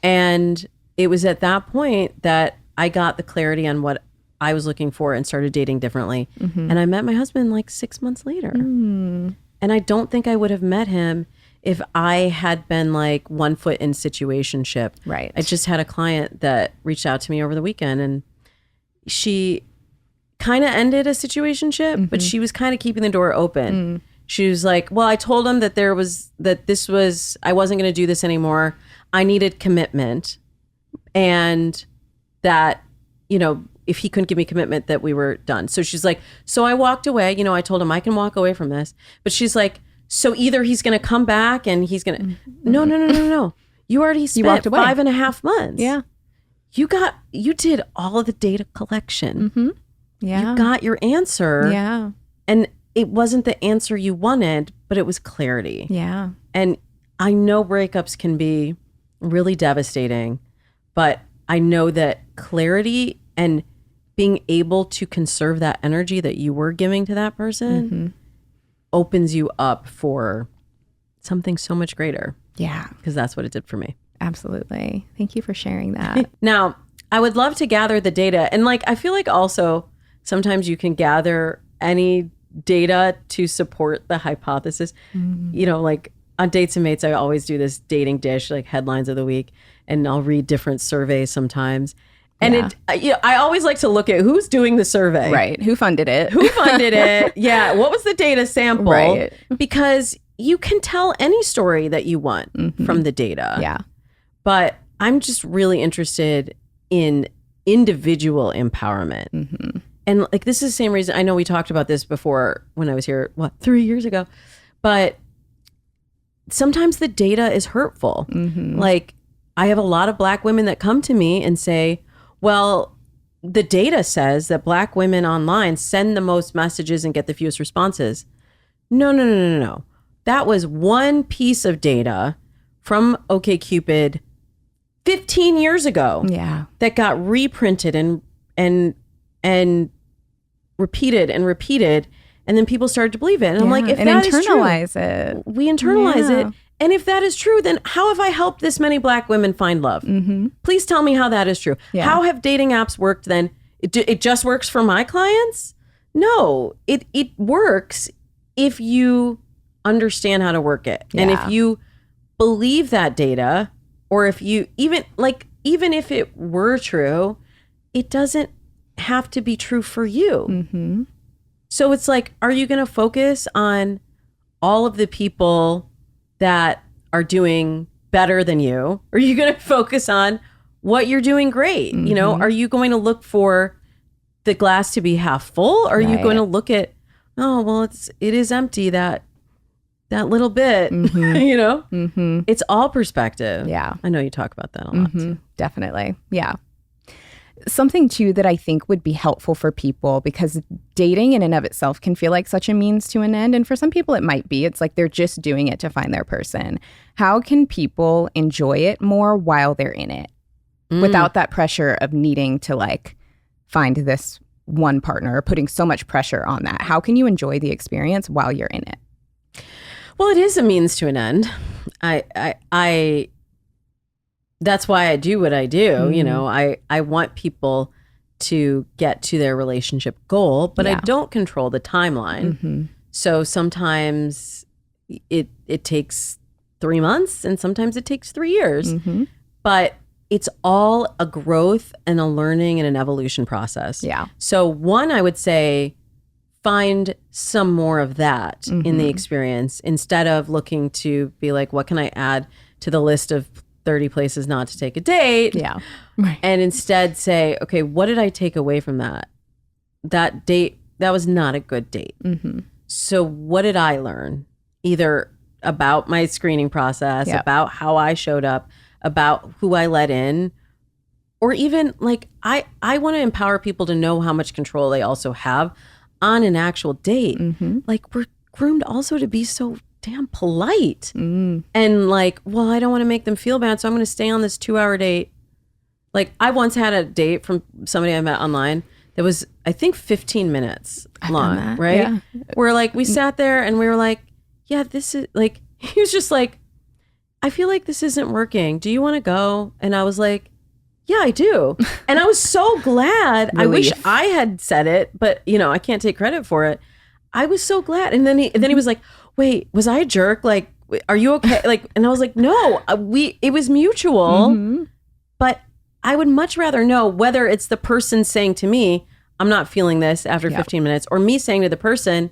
And it was at that point that I got the clarity on what I was looking for and started dating differently. And I met my husband like 6 months later. And I don't think I would have met him if I had been like 1 foot in situationship. I just had a client that reached out to me over the weekend, and she kind of ended a situationship, but she was kind of keeping the door open. She was like, well, I told him that I wasn't going to do this anymore. I needed commitment. And that, if he couldn't give me commitment, that we were done. So she's like, so I walked away. I told him I can walk away from this. But she's like, so either he's going to come back and he's going to, no. You already spent 5.5 months. You did all of the data collection. You got your answer. And it wasn't the answer you wanted, but it was clarity. And I know breakups can be really devastating, but I know that clarity and being able to conserve that energy that you were giving to that person opens you up for something so much greater. Because that's what it did for me. Absolutely. Thank you for sharing that. Now, I would love to gather the data. And I feel like also sometimes you can gather any data to support the hypothesis. Like on Dates and Mates, I always do this dating dish, like headlines of the week, and I'll read different surveys sometimes. And I always like to look at who's doing the survey. Who funded it? What was the data sample? Because you can tell any story that you want from the data. But I'm just really interested in individual empowerment. And like, this is the same reason, I know we talked about this before when I was here, 3 years ago, but sometimes the data is hurtful. Like, I have a lot of Black women that come to me and say, well, the data says that Black women online send the most messages and get the fewest responses. No. That was one piece of data from OkCupid 15 years ago. That got reprinted and repeated and repeated. And then people started to believe it. And I'm like, if that is true, we internalize it. And if that is true, then how have I helped this many Black women find love? Please tell me how that is true. How have dating apps worked then? It just works for my clients? No, it works if you understand how to work it. And if you believe that data, or if you even if it were true, it doesn't have to be true for you. So it's like, are you going to focus on all of the people that are doing better than you? Or are you going to focus on what you're doing great? Are you going to look for the glass to be half full? Or are you going to look at, oh, well, it is empty, that that little bit, you know, it's all perspective. Yeah. I know you talk about that a lot too. Definitely. Yeah. Something too that I think would be helpful for people, because dating in and of itself can feel like such a means to an end. And for some people it might be. It's like they're just doing it to find their person. How can people enjoy it more while they're in it without that pressure of needing to like find this one partner or putting so much pressure on that? How can you enjoy the experience while you're in it? Well, it is a means to an end. That's why I do what I do. You know, I want people to get to their relationship goal, but I don't control the timeline. So sometimes it takes 3 months and sometimes it takes 3 years. But it's all a growth and a learning and an evolution process. Yeah. So one, I would say, find some more of that in the experience instead of looking to be like, what can I add to the list of 30 places not to take a date? Yeah. And instead say, okay, what did I take away from that? That date, that was not a good date. So what did I learn? Either about my screening process, about how I showed up, about who I let in, or even like I want to empower people to know how much control they also have on an actual date. Like we're groomed also to be so damn polite and like, well, I don't want to make them feel bad, so I'm going to stay on this 2-hour date. Like I once had a date from somebody I met online that was, I think, 15 minutes long, right? Yeah. Where like we sat there and we were like, yeah, this is like, he was just like, I feel like this isn't working. Do you want to go? And I was like, yeah, I do. And I was so glad. I wish I had said it, but you know, I can't take credit for it. I was so glad. And then he was like, wait, was I a jerk? Like, are you okay? Like, and I was like, no, it was mutual, but I would much rather know whether it's the person saying to me, I'm not feeling this after 15 minutes, or me saying to the person,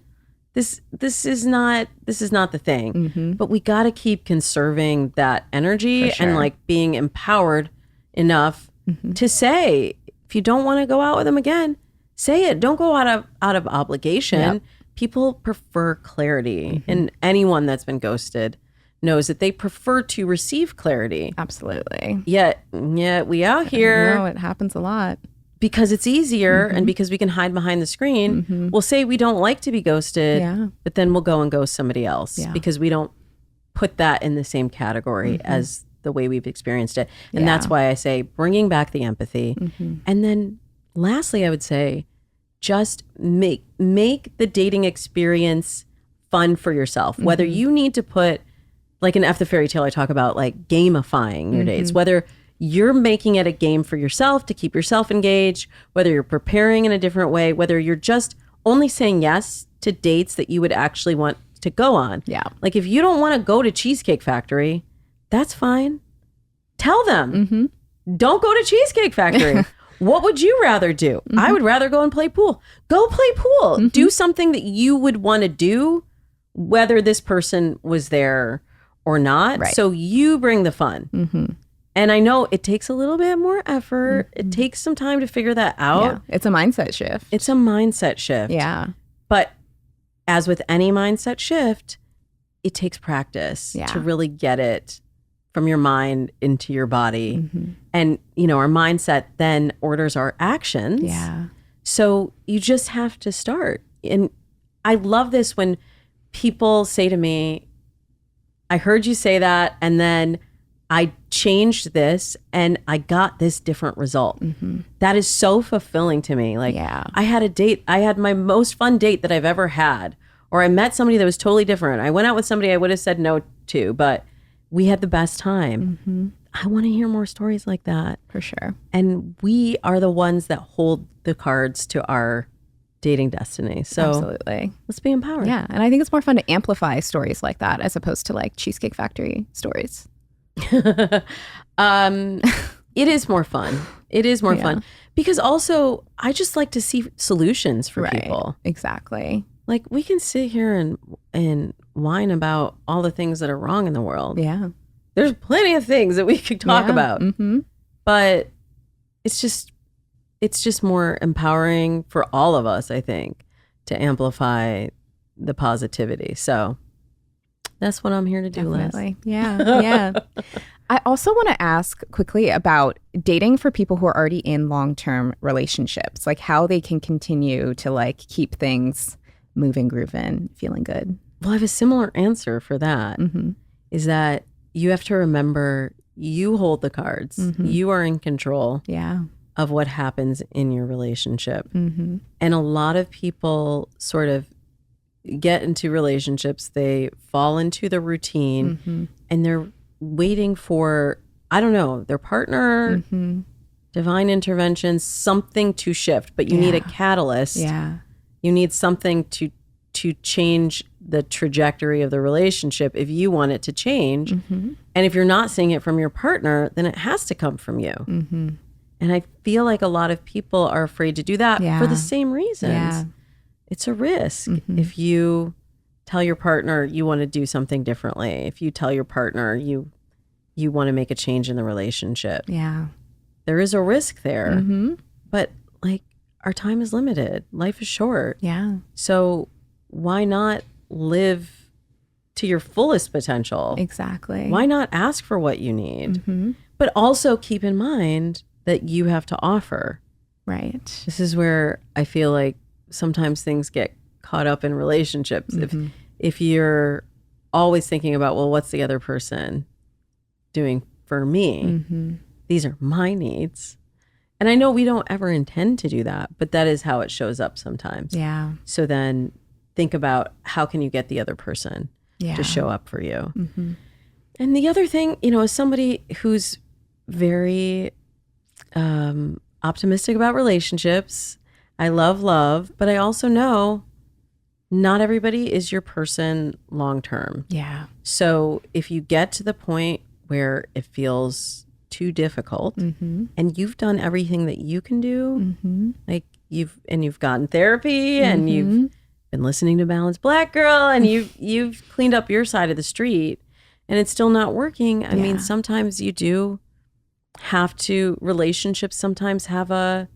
this is not the thing. But we got to keep conserving that energy and like being empowered enough to say, if you don't want to go out with them again, say it. Don't go out of obligation. People prefer clarity, and anyone that's been ghosted knows that they prefer to receive clarity. Absolutely. Yet we out here. No, it happens a lot. Because it's easier and because we can hide behind the screen, we'll say we don't like to be ghosted, but then we'll go and ghost somebody else because we don't put that in the same category as the way we've experienced it. And that's why I say bringing back the empathy. And then lastly, I would say just make the dating experience fun for yourself. Whether you need to put, like in F the Fairy Tale, I talk about like gamifying your dates, whether you're making it a game for yourself to keep yourself engaged, whether you're preparing in a different way, whether you're just only saying yes to dates that you would actually want to go on. Yeah. Like if you don't want to go to Cheesecake Factory, that's fine. Tell them, don't go to Cheesecake Factory. What would you rather do? I would rather go and play pool. Go play pool. Do something that you would want to do, whether this person was there or not. Right. So you bring the fun. And I know it takes a little bit more effort. It takes some time to figure that out. Yeah. It's a mindset shift. It's a mindset shift. Yeah. But as with any mindset shift, it takes practice to really get it from your mind into your body. And, you know, our mindset then orders our actions. Yeah. So you just have to start. And I love this when people say to me, I heard you say that, and then I changed this and I got this different result. That is so fulfilling to me. Like I had a date, I had my most fun date that I've ever had, or I met somebody that was totally different. I went out with somebody I would have said no to, but we had the best time. I want to hear more stories like that. For sure. And we are the ones that hold the cards to our dating destiny. So absolutely. Let's be empowered. Yeah. And I think it's more fun to amplify stories like that as opposed to like Cheesecake Factory stories. It is more fun. It is more fun because also I just like to see solutions for people. Exactly. Like we can sit here and whine about all the things that are wrong in the world. Yeah. There's plenty of things that we could talk about. But it's just more empowering for all of us, I think, to amplify the positivity. So That's what I'm here to do, Liz. Definitely. Yeah. Yeah. I also want to ask quickly about dating for people who are already in long-term relationships, like how they can continue to like keep things moving, grooving, feeling good. Well, I have a similar answer for that. Is that you have to remember you hold the cards. You are in control of what happens in your relationship. And a lot of people sort of get into relationships, they fall into the routine and they're waiting for, I don't know, their partner, divine intervention, something to shift, but you need a catalyst. Yeah. You need something to change the trajectory of the relationship if you want it to change. And if you're not seeing it from your partner, then it has to come from you. And I feel like a lot of people are afraid to do that for the same reasons. Yeah. It's a risk. If you tell your partner you want to do something differently, if you tell your partner you want to make a change in the relationship, there is a risk there. But like, our time is limited. Life is short. Yeah. So why not live to your fullest potential? Exactly. Why not ask for what you need? But also keep in mind that you have to offer. Right. This is where I feel like sometimes things get caught up in relationships. If you're always thinking about, well, what's the other person doing for me? These are my needs. And I know we don't ever intend to do that, but that is how it shows up sometimes. Yeah. So then think about how can you get the other person to show up for you. And the other thing, you know, as somebody who's very optimistic about relationships, I love love, but I also know not everybody is your person long term. Yeah. So if you get to the point where it feels too difficult and you've done everything that you can do, like you've gotten therapy and you've been listening to Balanced Black Girl and you've cleaned up your side of the street and it's still not working. I mean, sometimes you do have to, relationships sometimes have a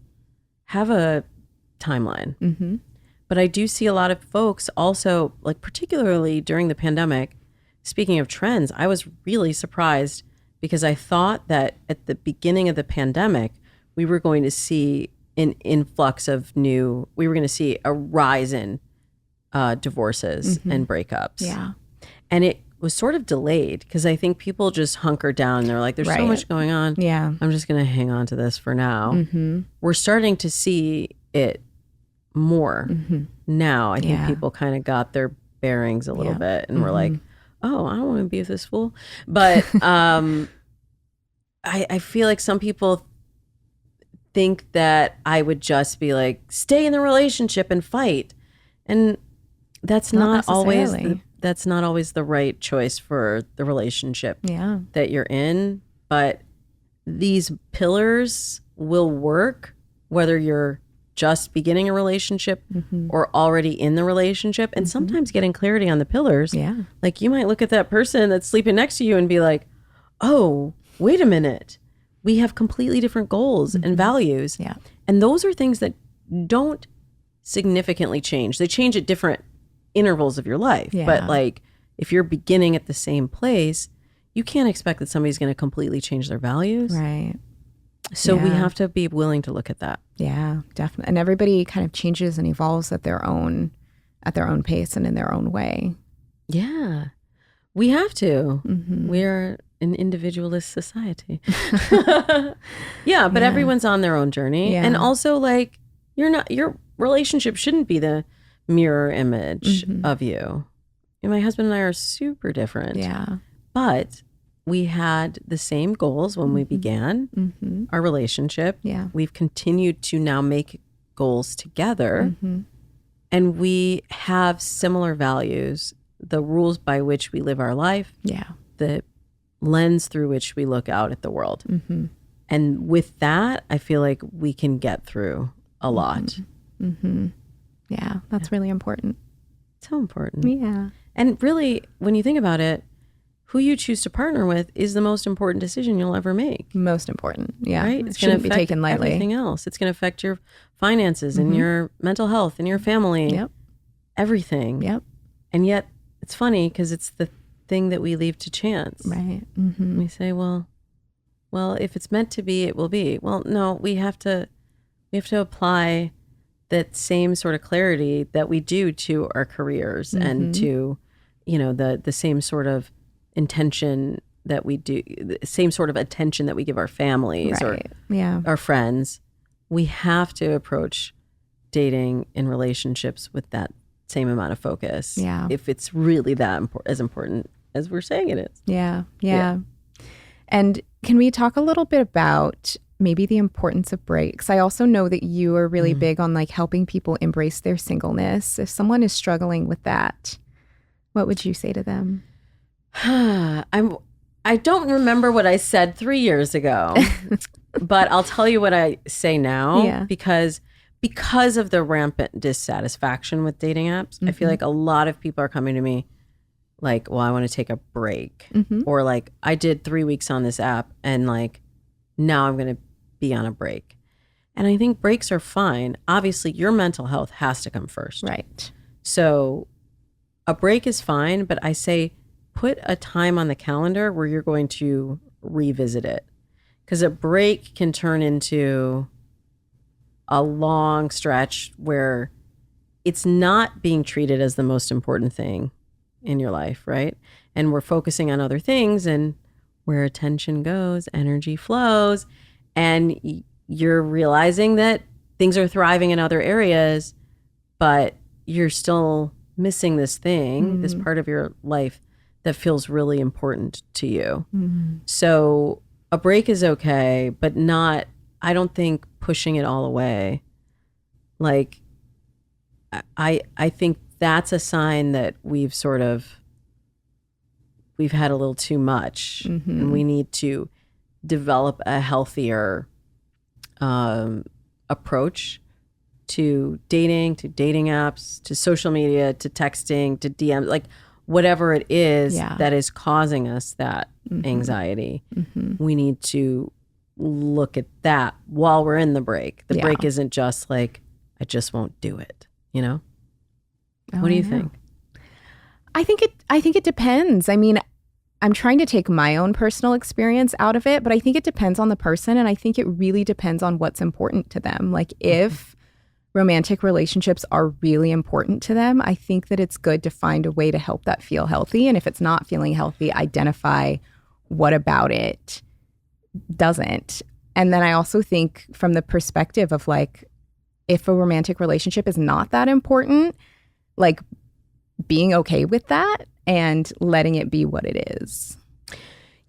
timeline. But I do see a lot of folks also, like particularly during the pandemic, speaking of trends, I was really surprised because I thought that at the beginning of the pandemic, we were going to see an influx of we were going to see a rise in divorces and breakups. Yeah. And it was sort of delayed because I think people just hunkered down and they're like, there's so much going on. Yeah. I'm just going to hang on to this for now. We're starting to see it more now. I think people kind of got their bearings a little bit and were like, oh, I don't want to be with this fool. But I feel like some people think that I would just be like, stay in the relationship and fight. And that's not always the right choice for the relationship that you're in. But these pillars will work whether you're just beginning a relationship or already in the relationship. And sometimes getting clarity on the pillars. Yeah. Like you might look at that person that's sleeping next to you and be like, oh, wait a minute. We have completely different goals and values. Yeah. And those are things that don't significantly change. They change at different intervals of your life. Yeah. But like if you're beginning at the same place, you can't expect that somebody's going to completely change their values. Right. So we have to be willing to look at that. Yeah, definitely. And everybody kind of changes and evolves at their own pace and in their own way. Yeah, we have to. We're an individualist society. But everyone's on their own journey. Yeah. And also like your relationship shouldn't be the mirror image of you. And my husband and I are super different. Yeah. But we had the same goals when we began our relationship. Yeah. We've continued to now make goals together. And we have similar values, the rules by which we live our life, the lens through which we look out at the world. And with that, I feel like we can get through a lot. Yeah, that's really important. So important. Yeah. And really, when you think about it, who you choose to partner with is the most important decision you'll ever make. Most important. Yeah. Right? It's going to be taken lightly. Everything else. It's going to affect your finances and your mental health and your family. Yep. Everything. Yep. And yet it's funny because it's thing that we leave to chance. Right. Mm-hmm. We say, well, if it's meant to be, it will be. Well, no, we have to apply that same sort of clarity that we do to our careers and to, the same sort of intention that we do, the same sort of attention that we give our families or our friends. We have to approach dating and relationships with that same amount of focus. Yeah. If it's really that as important as we're saying it is. Yeah. And can we talk a little bit about maybe the importance of breaks? I also know that you are really big on like helping people embrace their singleness. If someone is struggling with that, what would you say to them? I don't remember what I said 3 years ago, but I'll tell you what I say now because of the rampant dissatisfaction with dating apps. I feel like a lot of people are coming to me like, well, I want to take a break, or like I did 3 weeks on this app and like now I'm going to be on a break. And I think breaks are fine. Obviously, your mental health has to come first. Right. So a break is fine, but I say put a time on the calendar where you're going to revisit it. Because a break can turn into a long stretch where it's not being treated as the most important thing in your life, right? And we're focusing on other things, and where attention goes, energy flows, and you're realizing that things are thriving in other areas, but you're still missing this thing, this part of your life that feels really important to you. So a break is okay, but not, I don't think pushing it all away. Like, I think that's a sign that we've had a little too much, and we need to develop a healthier approach to dating apps, to social media, to texting, to DM, like whatever it is that is causing us that anxiety. We need to look at that while we're in the break. The break isn't just like, I just won't do it, you know? What do you think? I think it depends. I mean, I'm trying to take my own personal experience out of it, but I think it depends on the person, and I think it really depends on what's important to them. Like if romantic relationships are really important to them, I think that it's good to find a way to help that feel healthy. And if it's not feeling healthy, identify what about it doesn't. And then I also think from the perspective of like, if a romantic relationship is not that important, like being okay with that and letting it be what it is.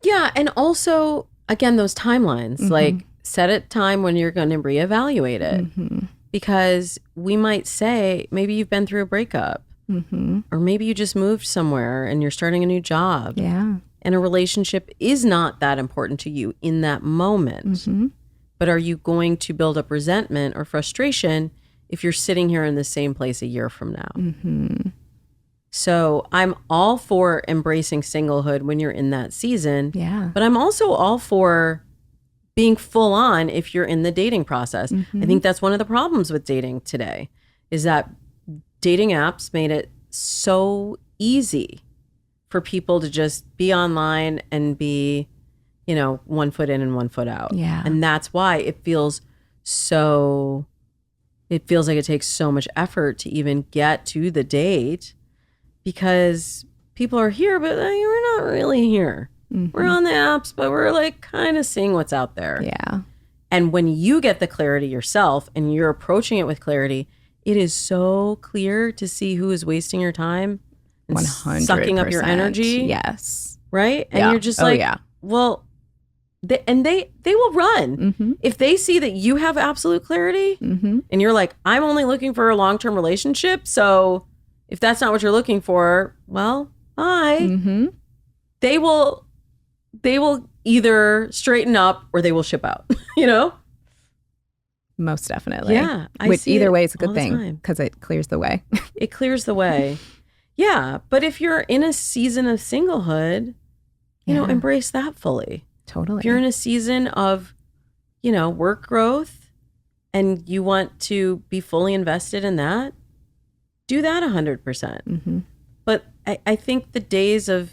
Yeah. And also, again, those timelines, like set a time when you're going to reevaluate it. Because we might say, maybe you've been through a breakup, or maybe you just moved somewhere and you're starting a new job. Yeah. And a relationship is not that important to you in that moment. But are you going to build up resentment or frustration if you're sitting here in the same place a year from now? So I'm all for embracing singlehood when you're in that season. Yeah. But I'm also all for being full on if you're in the dating process. I think that's one of the problems with dating today, is that dating apps made it so easy for people to just be online and be, 1 foot in and 1 foot out. Yeah. And that's why it feels like it takes so much effort to even get to the date, because people are here, but we're not really here. We're on the apps, but we're like kind of seeing what's out there. Yeah. And when you get the clarity yourself and you're approaching it with clarity, it is so clear to see who is wasting your time and 100%. sucking up your energy. Yes. Right? And you're just like, well, they will run. If they see that you have absolute clarity and you're like, I'm only looking for a long-term relationship. So if that's not what you're looking for, well, bye. They will either straighten up or they will ship out, Most definitely. Yeah. Which either way is a good thing because it clears the way. It clears the way. Yeah. But if you're in a season of singlehood, embrace that fully. Totally. If you're in a season of, work growth and you want to be fully invested in that, do that 100%. But I think the days of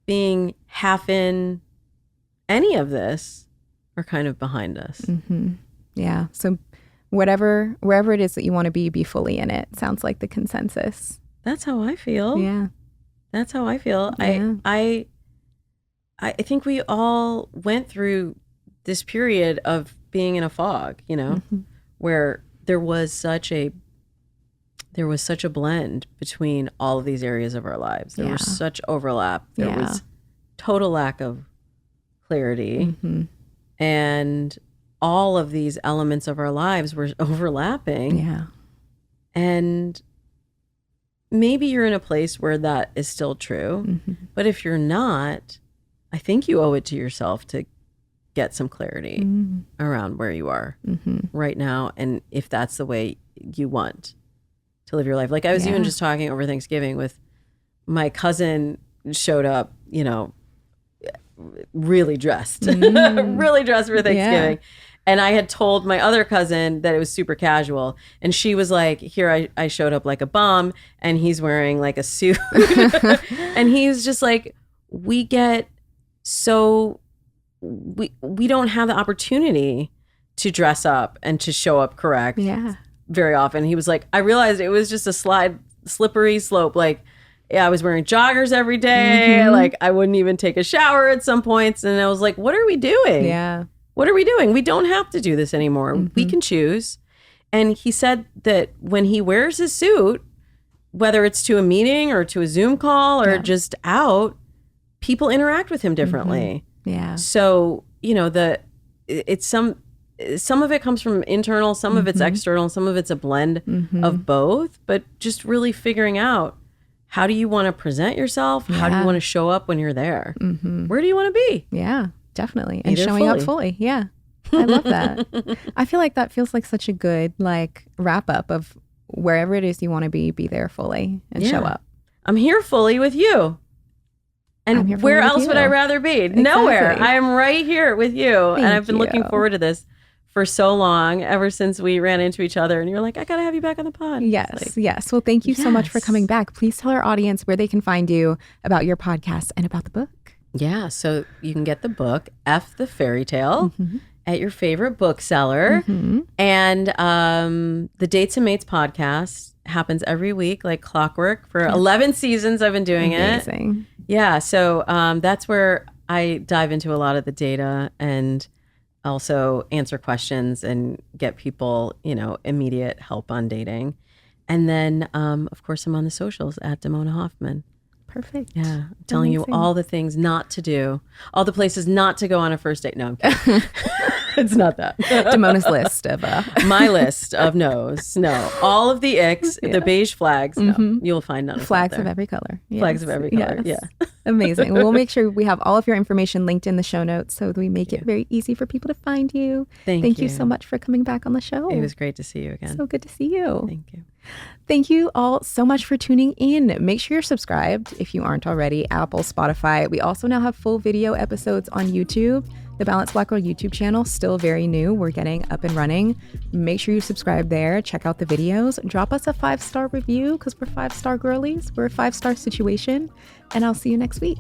being half in any of this are kind of behind us. Mm-hmm. Yeah. So wherever it is that you want to be fully in it. Sounds like the consensus. That's how I feel. Yeah. That's how I feel. Yeah. I think we all went through this period of being in a fog, where there was such a blend between all of these areas of our lives. There was such overlap. There was total lack of clarity. And all of these elements of our lives were overlapping. Yeah. And maybe you're in a place where that is still true. But if you're not, I think you owe it to yourself to get some clarity around where you are right now. And if that's the way you want to live your life. Like I was even just talking over Thanksgiving with my cousin showed up, really dressed, really dressed for Thanksgiving. And I had told my other cousin that it was super casual. And she was like, here, I showed up like a bum and he's wearing like a suit. And he's just like, we don't have the opportunity to dress up and to show up correct very often. He was like, I realized it was just a slippery slope. Like, I was wearing joggers every day. Like I wouldn't even take a shower at some points. And I was like, what are we doing? Yeah. What are we doing? We don't have to do this anymore. We can choose. And he said that when he wears his suit, whether it's to a meeting or to a Zoom call or just out, people interact with him differently. Yeah. So, it's some of it comes from internal, some of it's external, some of it's a blend of both, but just really figuring out, how do you want to present yourself? How do you want to show up when you're there? Where do you want to be? Yeah, definitely. And showing up fully. Yeah. I love that. I feel like that feels like such a good wrap up of wherever it is you want to be there fully and show up. I'm here fully with you. And where else would I rather be? Exactly. Nowhere. I am right here with you. And I've been looking forward to this for so long, ever since we ran into each other and you're like, I got to have you back on the pod. Yes. Yes. Well, thank you so much for coming back. Please tell our audience where they can find you, about your podcast and about the book. Yeah. So you can get the book, F the Fairy Tale, at your favorite bookseller. And the Dates and Mates podcast happens every week, like clockwork. For 11 seasons, I've been doing Amazing. It. Yeah. So that's where I dive into a lot of the data and also answer questions and get people, immediate help on dating. And then, of course, I'm on the socials at Damona Hoffman. Perfect. Yeah. I'm telling you all the things not to do, all the places not to go on a first date. No, I'm kidding. It's not that. Damona's list of my list of no's. No, all of the icks, the beige flags. No, you'll find none of flags of every color. Yes. Flags of every color. Yes. Yeah. Amazing. We'll make sure we have all of your information linked in the show notes so that we make it very easy for people to find you. Thank you so much for coming back on the show. It was great to see you again. So good to see you. Thank you. Thank you all so much for tuning in. Make sure you're subscribed if you aren't already, Apple, Spotify. We also now have full video episodes on YouTube. The Balanced Black Girl YouTube channel, still very new. We're getting up and running. Make sure you subscribe there. Check out the videos. Drop us a 5-star review because we're 5-star girlies. We're a 5-star situation. And I'll see you next week.